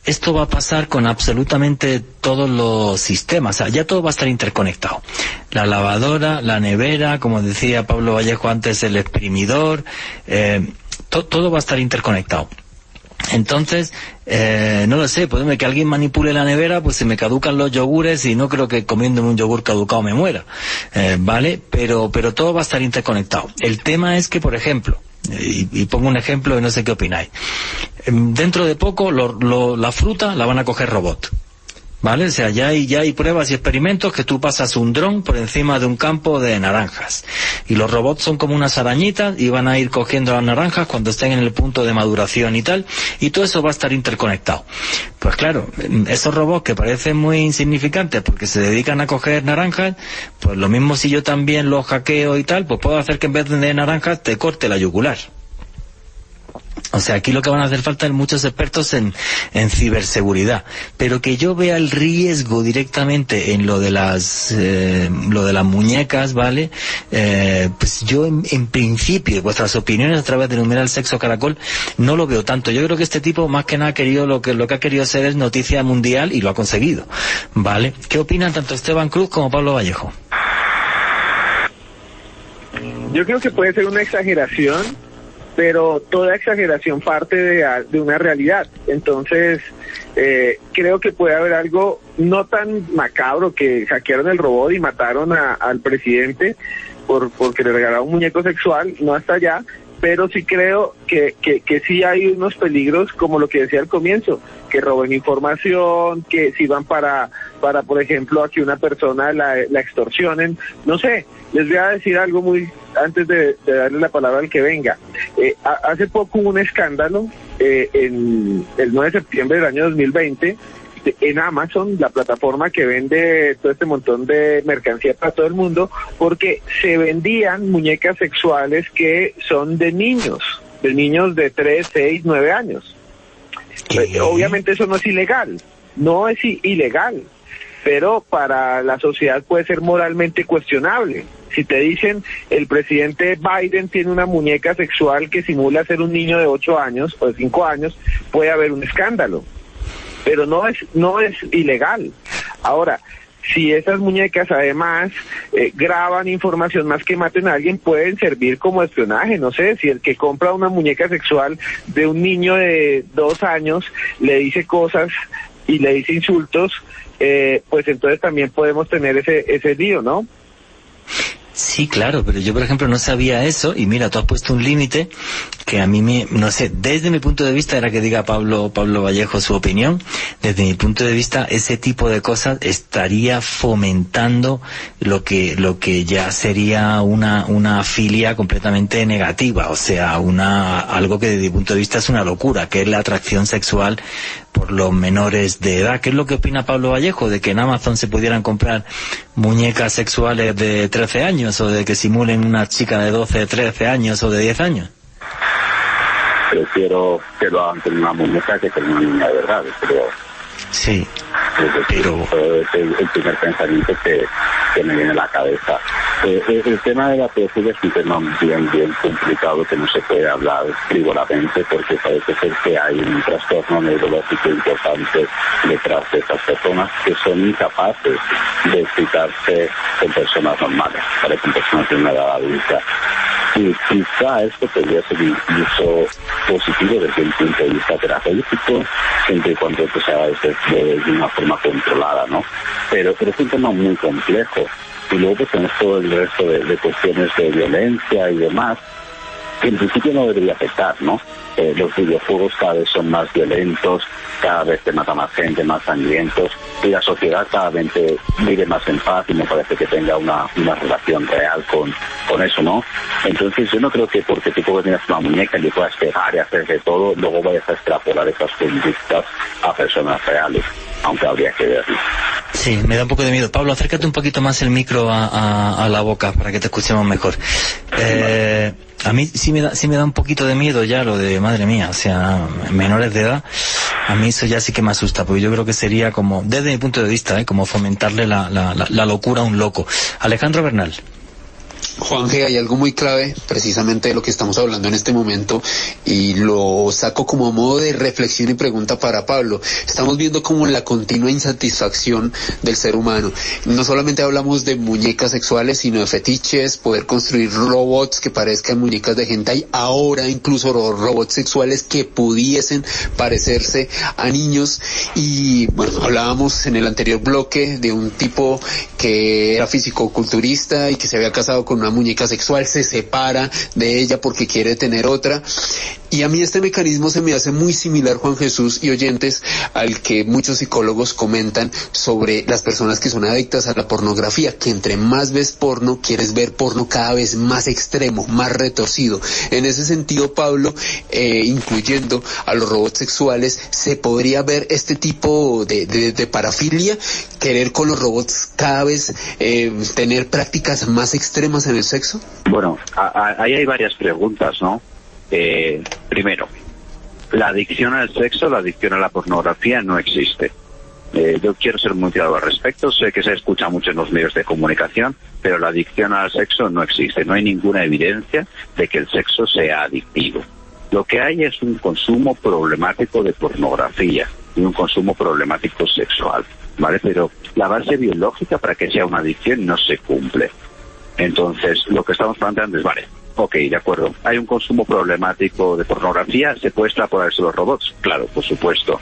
esto va a pasar con absolutamente todos los sistemas. O sea, ya todo va a estar interconectado. La lavadora, la nevera, como decía Pablo Vallejo antes, el exprimidor, todo va a estar interconectado. Entonces, no lo sé, puede que alguien manipule la nevera, pues se me caducan los yogures y no creo que comiéndome un yogur caducado me muera, ¿vale? Pero todo va a estar interconectado. El tema es que, por ejemplo, y pongo un ejemplo y no sé qué opináis, dentro de poco la fruta la van a coger robot, ¿vale? O sea, ya hay pruebas y experimentos que tú pasas un dron por encima de un campo de naranjas y los robots son como unas arañitas y van a ir cogiendo las naranjas cuando estén en el punto de maduración y tal, y todo eso va a estar interconectado. Pues claro, esos robots que parecen muy insignificantes porque se dedican a coger naranjas, pues lo mismo si yo también los hackeo y tal, pues puedo hacer que en vez de naranjas te corte la yugular. O sea, aquí lo que van a hacer falta es muchos expertos en ciberseguridad, pero que yo vea el riesgo directamente en lo de las muñecas, ¿vale? Pues yo en principio, vuestras opiniones a través del numeral Sexo Caracol, no lo veo tanto. Yo creo que este tipo más que nada lo que ha querido ser es noticia mundial y lo ha conseguido, ¿vale? ¿Qué opinan tanto Esteban Cruz como Pablo Vallejo? Yo creo que puede ser una exageración pero toda exageración parte de una realidad. Entonces, creo que puede haber algo no tan macabro, que hackearon el robot y mataron al presidente porque le regalaron un muñeco sexual, no hasta allá, pero sí creo que sí hay unos peligros, como lo que decía al comienzo, que roben información, que sirvan para por ejemplo, a que una persona la extorsionen. No sé, les voy a decir algo antes de darle la palabra al que venga. Hace poco hubo un escándalo, en el 9 de septiembre del año 2020, en Amazon, la plataforma que vende todo este montón de mercancía para todo el mundo, porque se vendían muñecas sexuales que son de niños de 3, 6, 9 años. Obviamente eso no es ilegal, pero para la sociedad puede ser moralmente cuestionable. Si te dicen, el presidente Biden tiene una muñeca sexual que simula ser un niño de 8 años o de 5 años, puede haber un escándalo, pero no es ilegal. Ahora, si esas muñecas además graban información más que maten a alguien, pueden servir como espionaje. No sé, si el que compra una muñeca sexual de un niño de 2 años le dice cosas y le dice insultos, pues entonces también podemos tener ese lío, ¿no? Sí, claro, pero yo, por ejemplo, no sabía eso, y mira, tú has puesto un límite que a mí no sé, desde mi punto de vista, era que diga Pablo Vallejo su opinión, desde mi punto de vista, ese tipo de cosas estaría fomentando lo que ya sería una filia completamente negativa, o sea, algo que desde mi punto de vista es una locura, que es la atracción sexual por los menores de edad. ¿Qué es lo que opina Pablo Vallejo? ¿De que en Amazon se pudieran comprar muñecas sexuales de 13 años o de que simulen una chica de 12, 13 años o de 10 años? Prefiero que lo hagan con una muñeca que con una niña de verdad, creo. Sí, pero... el primer pensamiento que me viene a la cabeza. El tema de la pedofilia es un tema bien complicado, que no se puede hablar frívolamente, porque parece ser que hay un trastorno neurológico importante detrás de estas personas, que son incapaces de excitarse con personas normales, con personas de una edad adulta. Y quizá esto podría ser incluso positivo desde el punto de vista terapéutico, siempre y cuando esto se haga de una forma controlada, ¿no? Pero es un tema muy complejo. Y luego pues tenemos todo el resto de cuestiones de violencia y demás, que en principio no debería afectar, ¿no? Los videojuegos cada vez son más violentos, cada vez te mata más gente, más sangrientos, y la sociedad cada vez vive más en paz y me parece que tenga una relación real con eso, ¿no? Entonces yo no creo que porque tú tengas una muñeca y le puedas pegar y hacer de todo, luego vayas a extrapolar esas conductas a personas reales, aunque habría que verlo. Sí, me da un poco de miedo. Pablo, acércate un poquito más el micro a la boca para que te escuchemos mejor. A mí sí me da un poquito de miedo ya lo de, madre mía, o sea, menores de edad. A mí eso ya sí que me asusta, porque yo creo que sería como, desde mi punto de vista, como fomentarle la locura a un loco. Alejandro Bernal. Juanje, hay algo muy clave precisamente de lo que estamos hablando en este momento, y lo saco como a modo de reflexión y pregunta para Pablo. Estamos viendo como la continua insatisfacción del ser humano. No solamente hablamos de muñecas sexuales, sino de fetiches, poder construir robots que parezcan muñecas de hentai, ahora incluso robots sexuales que pudiesen parecerse a niños. Y bueno, hablábamos en el anterior bloque de un tipo que era fisicoculturista y que se había casado con una muñeca sexual, se separa de ella porque quiere tener otra. Y a mí este mecanismo se me hace muy similar, Juan Jesús y oyentes, al que muchos psicólogos comentan sobre las personas que son adictas a la pornografía, que entre más ves porno, quieres ver porno cada vez más extremo, más retorcido. En ese sentido, Pablo, incluyendo a los robots sexuales, ¿se podría ver este tipo de parafilia? ¿Querer con los robots cada vez tener prácticas más extremas en el sexo? Bueno, ahí hay varias preguntas, ¿no? Primero, la adicción al sexo, la adicción a la pornografía no existe. Yo quiero ser muy claro al respecto. Sé que se escucha mucho en los medios de comunicación, pero la adicción al sexo no existe. No hay ninguna evidencia de que el sexo sea adictivo. Lo que hay es un consumo problemático de pornografía y un consumo problemático sexual, ¿vale? Pero la base biológica para que sea una adicción no se cumple. Entonces, lo que estamos planteando es, vale, Ok, de acuerdo. Hay un consumo problemático de pornografía, ¿se puede extrapolar eso a los robots? Claro, por supuesto.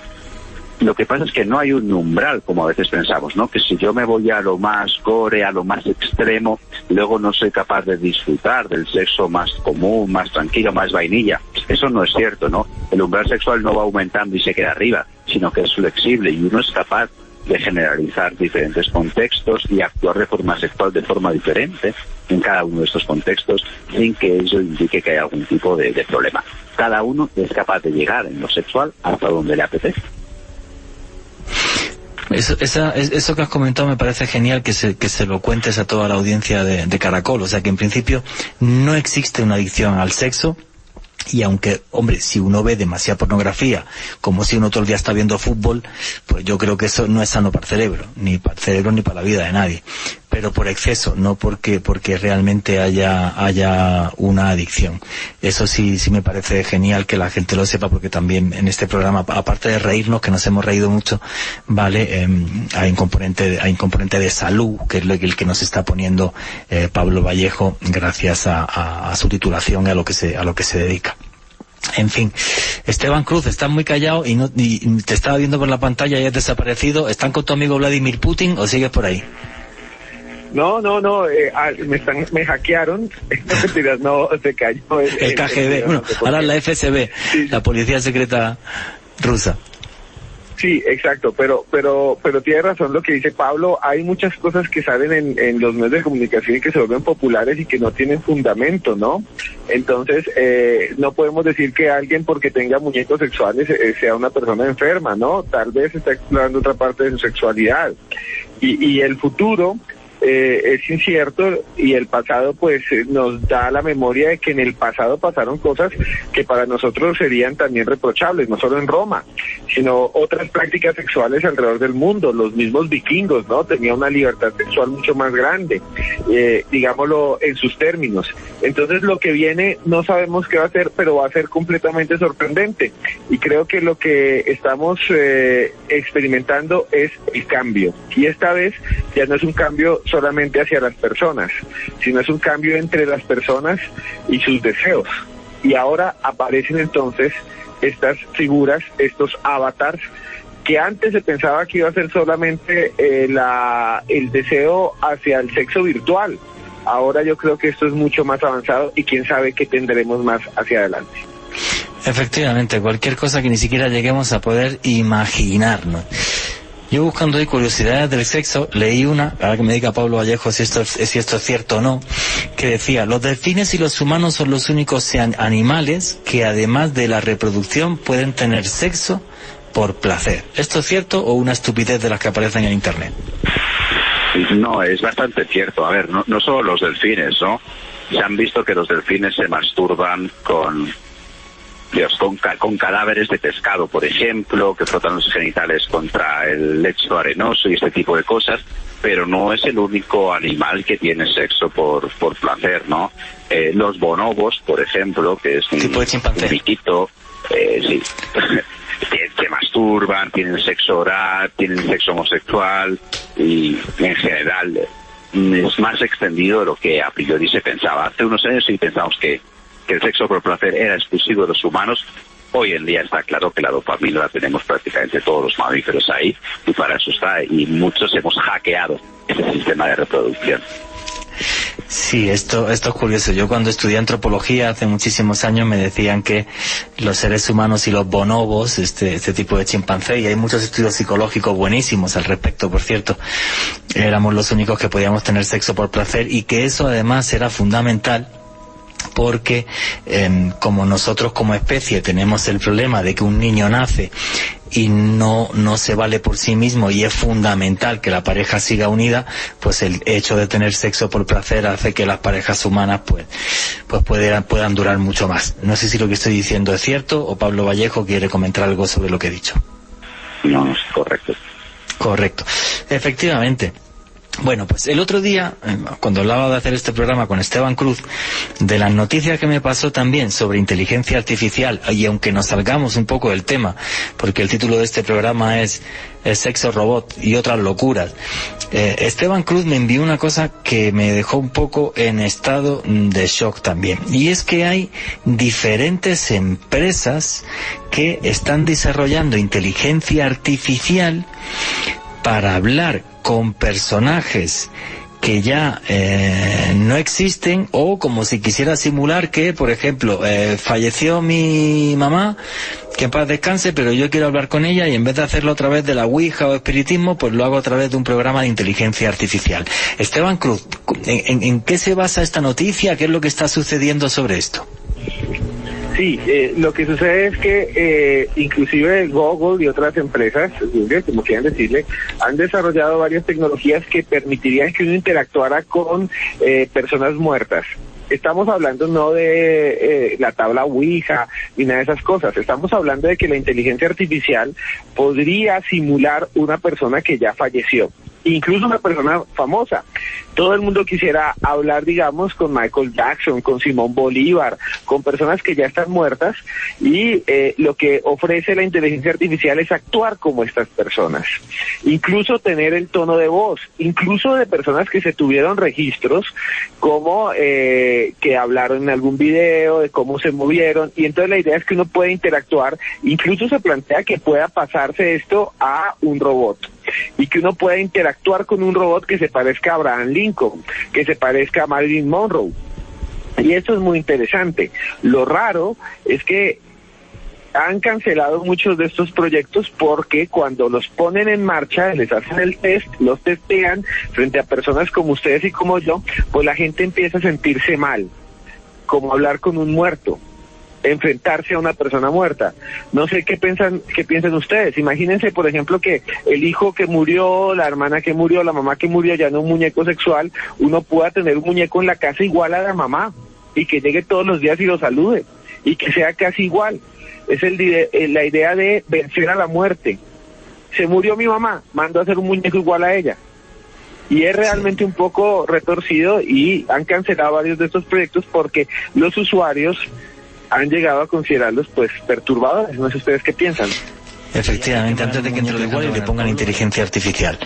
Lo que pasa es que no hay un umbral, como a veces pensamos, ¿no? Que si yo me voy a lo más gore, a lo más extremo, luego no soy capaz de disfrutar del sexo más común, más tranquilo, más vainilla. Eso no es cierto, ¿no? El umbral sexual no va aumentando y se queda arriba, sino que es flexible y uno es capaz de generalizar diferentes contextos y actuar de forma sexual de forma diferente en cada uno de estos contextos sin que eso indique que hay algún tipo de problema. Cada uno es capaz de llegar en lo sexual hasta donde le apetece. Eso que has comentado me parece genial que se lo cuentes a toda la audiencia de Caracol. O sea, que en principio no existe una adicción al sexo. Y aunque, hombre, si uno ve demasiada pornografía, como si uno todo el día está viendo fútbol, pues yo creo que eso no es sano para el cerebro, ni para el cerebro ni para la vida de nadie. Pero por exceso, no porque realmente haya una adicción. Eso sí me parece genial que la gente lo sepa, porque también en este programa, aparte de reírnos, que nos hemos reído mucho, vale, hay un componente de salud, que es el que nos está poniendo Pablo Vallejo, gracias a su titulación y a lo que se dedica. En fin, Esteban Cruz, estás muy callado y te estaba viendo por la pantalla y has desaparecido. ¿Están con tu amigo Vladimir Putin o sigues por ahí? No, me hackearon. No, se cayó el KGB, bueno, ahora la FSB, sí. La Policía Secreta Rusa. Sí, exacto, pero tiene razón lo que dice Pablo. Hay muchas cosas que salen en los medios de comunicación y que se vuelven populares y que no tienen fundamento, ¿no? Entonces, no podemos decir que alguien porque tenga muñecos sexuales sea una persona enferma, ¿no? Tal vez está explorando otra parte de su sexualidad. Y el futuro es incierto, y el pasado pues nos da la memoria de que en el pasado pasaron cosas que para nosotros serían también reprochables, no solo en Roma, sino otras prácticas sexuales alrededor del mundo. Los mismos vikingos, ¿no? Tenían una libertad sexual mucho más grande, digámoslo en sus términos. Entonces lo que viene no sabemos qué va a ser, pero va a ser completamente sorprendente, y creo que lo que estamos experimentando es el cambio, y esta vez ya no es un cambio solamente hacia las personas, sino es un cambio entre las personas y sus deseos. Y ahora aparecen entonces estas figuras, estos avatars, que antes se pensaba que iba a ser solamente el deseo hacia el sexo virtual. Ahora yo creo que esto es mucho más avanzado, y quién sabe qué tendremos más hacia adelante. Efectivamente, cualquier cosa que ni siquiera lleguemos a poder imaginarnos. Yo, buscando ahí curiosidades del sexo, leí una, ahora que me diga Pablo Vallejo si esto es cierto o no, que decía: los delfines y los humanos son los únicos animales que, además de la reproducción, pueden tener sexo por placer. ¿Esto es cierto o una estupidez de las que aparecen en Internet? No, es bastante cierto. A ver, no solo los delfines, ¿no? Se han visto que los delfines se masturban con cadáveres de pescado, por ejemplo, que frotan los genitales contra el lecho arenoso y este tipo de cosas, pero no es el único animal que tiene sexo por placer, ¿no? Los bonobos, por ejemplo, que es un bichito, sí, se masturban, tienen sexo oral, tienen sexo homosexual, y en general es más extendido de lo que a priori se pensaba. Hace unos años sí pensamos que el sexo por placer era exclusivo de los humanos. Hoy en día está claro que la dopamina la tenemos prácticamente todos los mamíferos ahí, y para eso está, y muchos hemos hackeado ese sistema de reproducción. Sí, esto es curioso. Yo, cuando estudié antropología hace muchísimos años, me decían que los seres humanos y los bonobos, este tipo de chimpancé, y hay muchos estudios psicológicos buenísimos al respecto, por cierto, éramos los únicos que podíamos tener sexo por placer, y que eso además era fundamental porque como nosotros como especie tenemos el problema de que un niño nace y no se vale por sí mismo, y es fundamental que la pareja siga unida, pues el hecho de tener sexo por placer hace que las parejas humanas pues puedan durar mucho más. No sé si lo que estoy diciendo es cierto, o Pablo Vallejo quiere comentar algo sobre lo que he dicho. No, es correcto. Correcto. Efectivamente. Bueno, pues el otro día, cuando hablaba de hacer este programa con Esteban Cruz, de las noticias que me pasó también sobre inteligencia artificial, y aunque nos salgamos un poco del tema, porque el título de este programa es Sexo Robot y otras locuras, Esteban Cruz me envió una cosa que me dejó un poco en estado de shock también, y es que hay diferentes empresas que están desarrollando inteligencia artificial para hablar con personajes que ya no existen, o como si quisiera simular que, por ejemplo, falleció mi mamá, que en paz descanse, pero yo quiero hablar con ella, y en vez de hacerlo a través de la Ouija o espiritismo, pues lo hago a través de un programa de inteligencia artificial. Esteban Cruz, ¿en qué se basa esta noticia? ¿Qué es lo que está sucediendo sobre esto? Sí, lo que sucede es que inclusive Google y otras empresas, Google, como quieran decirle, han desarrollado varias tecnologías que permitirían que uno interactuara con personas muertas. Estamos hablando no de la tabla Ouija ni nada de esas cosas, estamos hablando de que la inteligencia artificial podría simular una persona que ya falleció, incluso una persona famosa. Todo el mundo quisiera hablar, digamos, con Michael Jackson, con Simón Bolívar, con personas que ya están muertas, y lo que ofrece la inteligencia artificial es actuar como estas personas, incluso tener el tono de voz, incluso de personas que se tuvieron registros, como que hablaron en algún video, de cómo se movieron, y entonces la idea es que uno puede interactuar, incluso se plantea que pueda pasarse esto a un robot, y que uno pueda interactuar con un robot que se parezca a Abraham Lincoln, que se parezca a Marilyn Monroe. Y esto es muy interesante. Lo raro es que han cancelado muchos de estos proyectos porque cuando los ponen en marcha, les hacen el test, los testean frente a personas como ustedes y como yo, pues la gente empieza a sentirse mal, como hablar con un muerto, enfrentarse a una persona muerta. No sé qué piensan ustedes. Imagínense, por ejemplo, que el hijo que murió, la hermana que murió, la mamá que murió, ya no un muñeco sexual, uno pueda tener un muñeco en la casa igual a la mamá, y que llegue todos los días y lo salude, y que sea casi igual. Es la idea de vencer a la muerte. Se murió mi mamá, mando a hacer un muñeco igual a ella. Y es realmente un poco retorcido, y han cancelado varios de estos proyectos porque los usuarios han llegado a considerarlos pues perturbadores. No sé ustedes qué piensan. Efectivamente, antes de que entre igual y le pongan inteligencia artificial.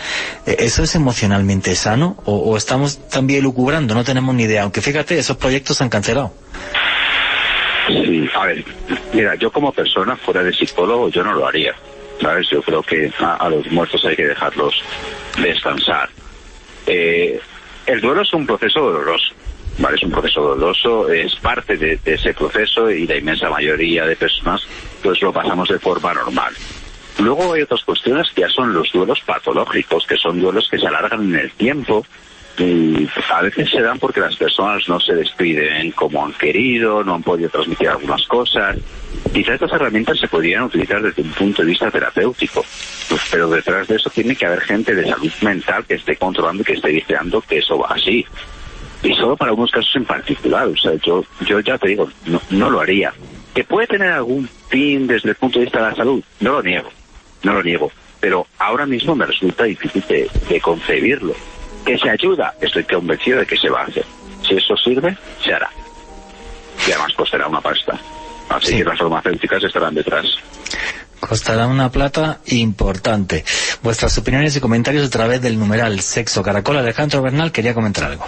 ¿Eso es emocionalmente sano o estamos también elucubrando? No tenemos ni idea, aunque fíjate, esos proyectos se han cancelado. Sí, a ver, mira, yo como persona fuera de psicólogo yo no lo haría, ¿sabes? Yo creo que a los muertos hay que dejarlos descansar. El duelo es un proceso doloroso. Vale, es un proceso doloroso, es parte de ese proceso, y la inmensa mayoría de personas pues lo pasamos de forma normal. Luego hay otras cuestiones que ya son los duelos patológicos, que son duelos que se alargan en el tiempo, y a veces se dan porque las personas no se despiden como han querido, no han podido transmitir algunas cosas. Quizás estas herramientas se podrían utilizar desde un punto de vista terapéutico, pues, pero detrás de eso tiene que haber gente de salud mental que esté controlando y que esté vigilando que eso va así. Y solo para algunos casos en particular, o sea, yo ya te digo, no lo haría. ¿Que puede tener algún fin desde el punto de vista de la salud? No lo niego, pero ahora mismo me resulta difícil de concebirlo. ¿Que se ayuda? Estoy convencido de que se va a hacer. Si eso sirve, se hará. Y además costará una pasta. Así que las farmacéuticas estarán detrás. Costará una plata importante. Vuestras opiniones y comentarios a través del numeral Sexo Caracol. Alejandro Bernal quería comentar algo.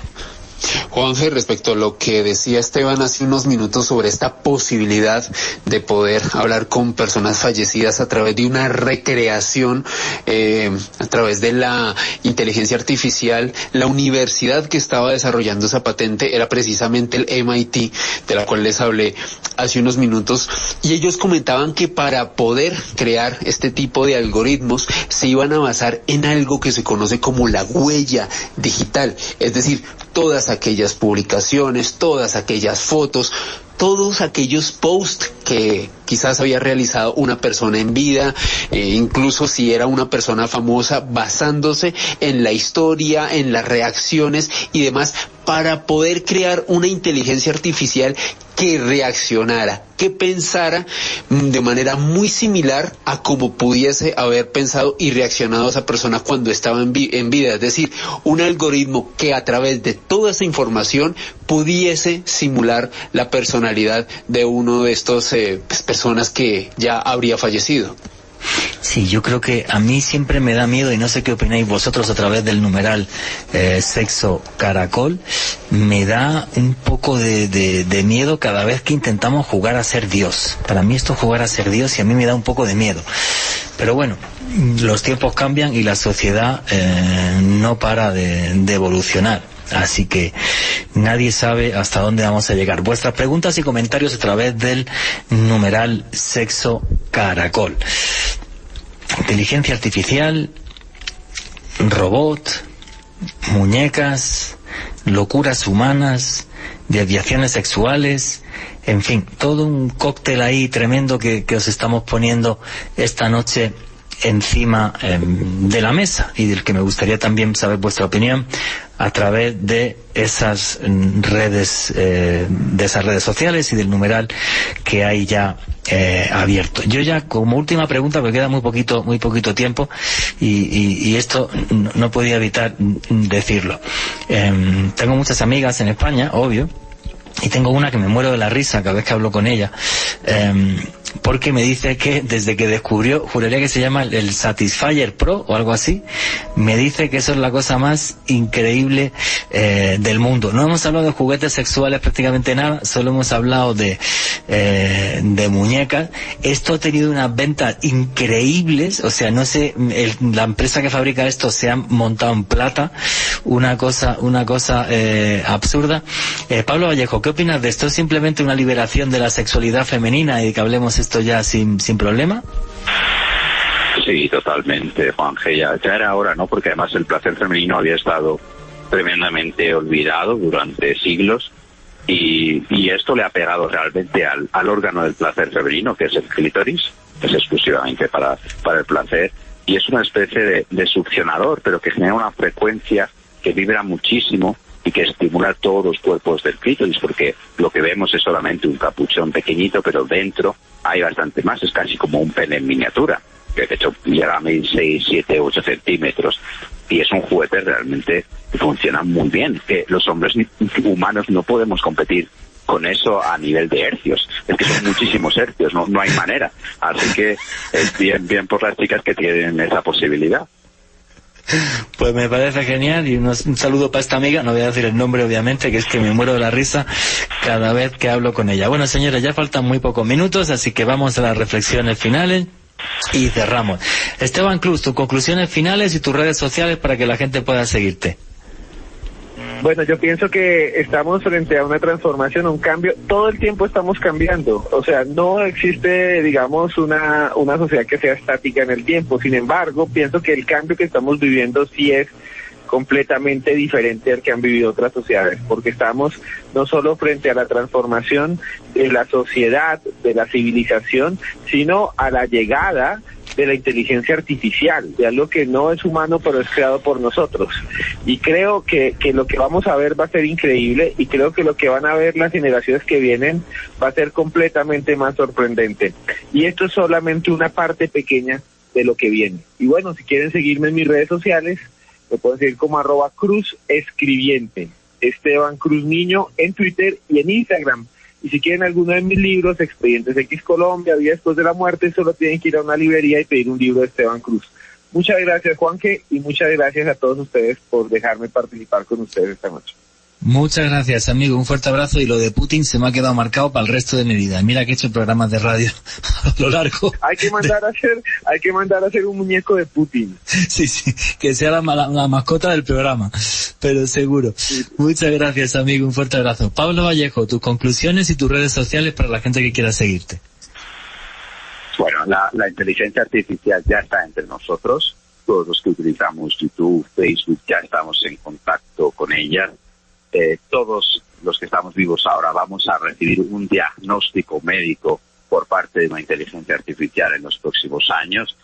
Juanje, respecto a lo que decía Esteban hace unos minutos sobre esta posibilidad de poder hablar con personas fallecidas a través de una recreación, a través de la inteligencia artificial, la universidad que estaba desarrollando esa patente era precisamente el MIT, de la cual les hablé hace unos minutos, y ellos comentaban que para poder crear este tipo de algoritmos se iban a basar en algo que se conoce como la huella digital, es decir, todas aquellas publicaciones, todas aquellas fotos, todos aquellos posts que quizás había realizado una persona en vida, incluso si era una persona famosa, basándose en la historia, en las reacciones y demás, para poder crear una inteligencia artificial que reaccionara, que pensara de manera muy similar a como pudiese haber pensado y reaccionado esa persona cuando estaba en vida. Es decir, un algoritmo que a través de toda esa información pudiese simular la personalidad de uno de estos personas que ya habría fallecido. Sí, yo creo que a mí siempre me da miedo, y no sé qué opináis vosotros a través del numeral Sexo Caracol, me da un poco de miedo cada vez que intentamos jugar a ser Dios. Para mí esto es jugar a ser Dios y a mí me da un poco de miedo. Pero bueno, los tiempos cambian y la sociedad no para de evolucionar. Así que nadie sabe hasta dónde vamos a llegar. Vuestras preguntas y comentarios a través del numeral Sexo Caracol. Inteligencia artificial, robot, muñecas, locuras humanas, desviaciones sexuales, en fin, todo un cóctel ahí tremendo que os estamos poniendo esta noche encima de la mesa, y del que me gustaría también saber vuestra opinión a través de esas redes sociales y del numeral que hay ya abierto. Yo ya como última pregunta, porque queda muy poquito tiempo y esto no podía evitar decirlo. Tengo muchas amigas en España, obvio, y tengo una que me muero de la risa cada vez que hablo con ella, porque me dice que desde que descubrió, juraría que se llama el Satisfyer Pro o algo así, me dice que eso es la cosa más increíble del mundo. No hemos hablado de juguetes sexuales prácticamente nada, solo hemos hablado de muñecas. Esto ha tenido unas ventas increíbles, o sea, no sé, la empresa que fabrica esto se ha montado en plata, una cosa absurda. Pablo Vallejo, ¿qué opinas de esto? ¿Es simplemente una liberación de la sexualidad femenina y que hablemos esto ya sin problema? Sí, totalmente, Juanje, ya era hora, ¿no? Porque además el placer femenino había estado tremendamente olvidado durante siglos y esto le ha pegado realmente al órgano del placer femenino, que es el clítoris, que es exclusivamente para el placer, y es una especie de succionador, pero que genera una frecuencia que vibra muchísimo y que estimula todos los cuerpos del clítoris, porque lo que vemos es solamente un capuchón pequeñito, pero dentro hay bastante más, es casi como un pene en miniatura, que de hecho llega a medir 6, 7, 8 centímetros, y es un juguete realmente que funciona muy bien, que los hombres humanos no podemos competir con eso a nivel de hercios, es que son muchísimos hercios, no hay manera, así que es bien por las chicas que tienen esa posibilidad. Pues me parece genial, y un saludo para esta amiga, no voy a decir el nombre obviamente, que es que me muero de la risa cada vez que hablo con ella. Bueno, señores, ya faltan muy pocos minutos, así que vamos a las reflexiones finales y cerramos. Esteban Cruz, tus conclusiones finales y tus redes sociales para que la gente pueda seguirte. Bueno, yo pienso que estamos frente a una transformación, un cambio. Todo el tiempo estamos cambiando. O sea, no existe, digamos, una sociedad que sea estática en el tiempo. Sin embargo, pienso que el cambio que estamos viviendo sí es completamente diferente al que han vivido otras sociedades, porque estamos no solo frente a la transformación de la sociedad, de la civilización, sino a la llegada de la inteligencia artificial, de algo que no es humano pero es creado por nosotros. Y creo que lo que vamos a ver va a ser increíble, y creo que lo que van a ver las generaciones que vienen va a ser completamente más sorprendente. Y esto es solamente una parte pequeña de lo que viene. Y bueno, si quieren seguirme en mis redes sociales, me pueden seguir como @cruzescribiente, Esteban Cruz Niño en Twitter y en Instagram. Y si quieren alguno de mis libros, Expedientes X Colombia, Vida Después de la Muerte, solo tienen que ir a una librería y pedir un libro de Esteban Cruz. Muchas gracias, Juanque, y muchas gracias a todos ustedes por dejarme participar con ustedes esta noche. Muchas gracias, amigo, un fuerte abrazo, y lo de Putin se me ha quedado marcado para el resto de mi vida. Mira que he hecho programas de radio a lo largo. Hay que mandar a hacer un muñeco de Putin. Sí, que sea la mascota del programa, pero seguro. Sí. Muchas gracias, amigo, un fuerte abrazo. Pablo Vallejo, tus conclusiones y tus redes sociales para la gente que quiera seguirte. Bueno, la inteligencia artificial ya está entre nosotros. Todos los que utilizamos YouTube, Facebook, ya estamos en contacto con ella. Todos los que estamos vivos ahora vamos a recibir un diagnóstico médico por parte de una inteligencia artificial en los próximos años.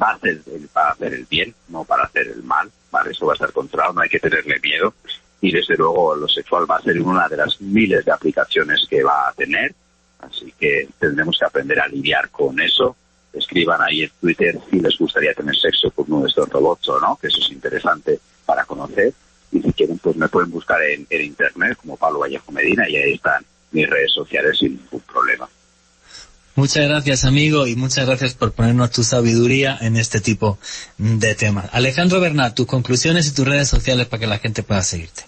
Va a ser para hacer el bien, no para hacer el mal, ¿vale? Eso va a estar controlado, no hay que tenerle miedo. y desde luego lo sexual va a ser una de las miles de aplicaciones que va a tener, así que tendremos que aprender a lidiar con eso. Escriban ahí en Twitter si les gustaría tener sexo con uno de estos robots o no, que eso es interesante para conocer. Y si quieren, pues me pueden buscar en internet como Pablo Vallejo Medina y ahí están mis redes sociales sin ningún problema. Muchas gracias, amigo, y muchas gracias por ponernos tu sabiduría en este tipo de temas. Alejandro Bernal, tus conclusiones y tus redes sociales para que la gente pueda seguirte.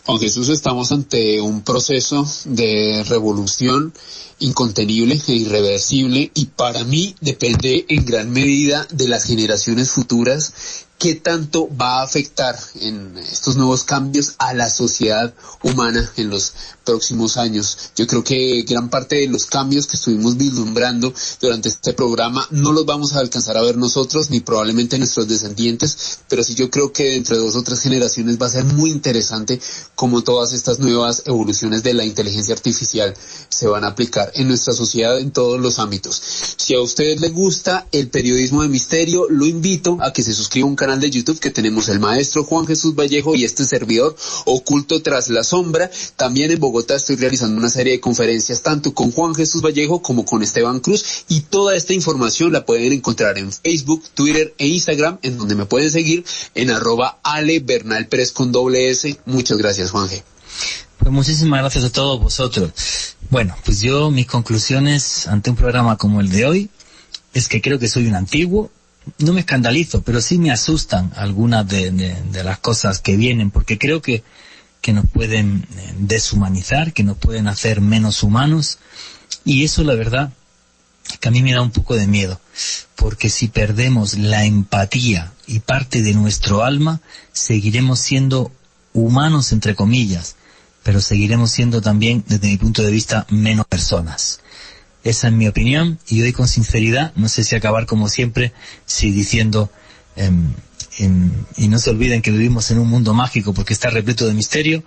Juan Jesús, estamos ante un proceso de revolución incontenible e irreversible, y para mí depende en gran medida de las generaciones futuras qué tanto va a afectar en estos nuevos cambios a la sociedad humana en los próximos años. Yo creo que gran parte de los cambios que estuvimos vislumbrando durante este programa no los vamos a alcanzar a ver nosotros, ni probablemente nuestros descendientes, pero sí yo creo que entre 2 o 3 generaciones va a ser muy interesante cómo todas estas nuevas evoluciones de la inteligencia artificial se van a aplicar en nuestra sociedad en todos los ámbitos. Si a usted le gusta el periodismo de misterio, lo invito a que se suscriba a un canal de YouTube que tenemos el maestro Juan Jesús Vallejo y este servidor, Oculto Tras la Sombra. También en Bogotá estoy realizando una serie de conferencias tanto con Juan Jesús Vallejo como con Esteban Cruz, y toda esta información la pueden encontrar en Facebook, Twitter e Instagram, en donde me pueden seguir en @AleBernalPérez con @S. Muchas gracias, Juanje. Pues muchísimas gracias a todos vosotros. Bueno, pues yo, mis conclusiones ante un programa como el de hoy es que creo que soy un antiguo. No me escandalizo, pero sí me asustan algunas de las cosas que vienen, porque creo que nos pueden deshumanizar, que nos pueden hacer menos humanos, y eso la verdad que a mí me da un poco de miedo, porque si perdemos la empatía y parte de nuestro alma, seguiremos siendo humanos entre comillas, pero seguiremos siendo también, desde mi punto de vista, menos personas. Esa es mi opinión, y hoy con sinceridad, no sé si acabar como siempre, si diciendo, y no se olviden que vivimos en un mundo mágico porque está repleto de misterio,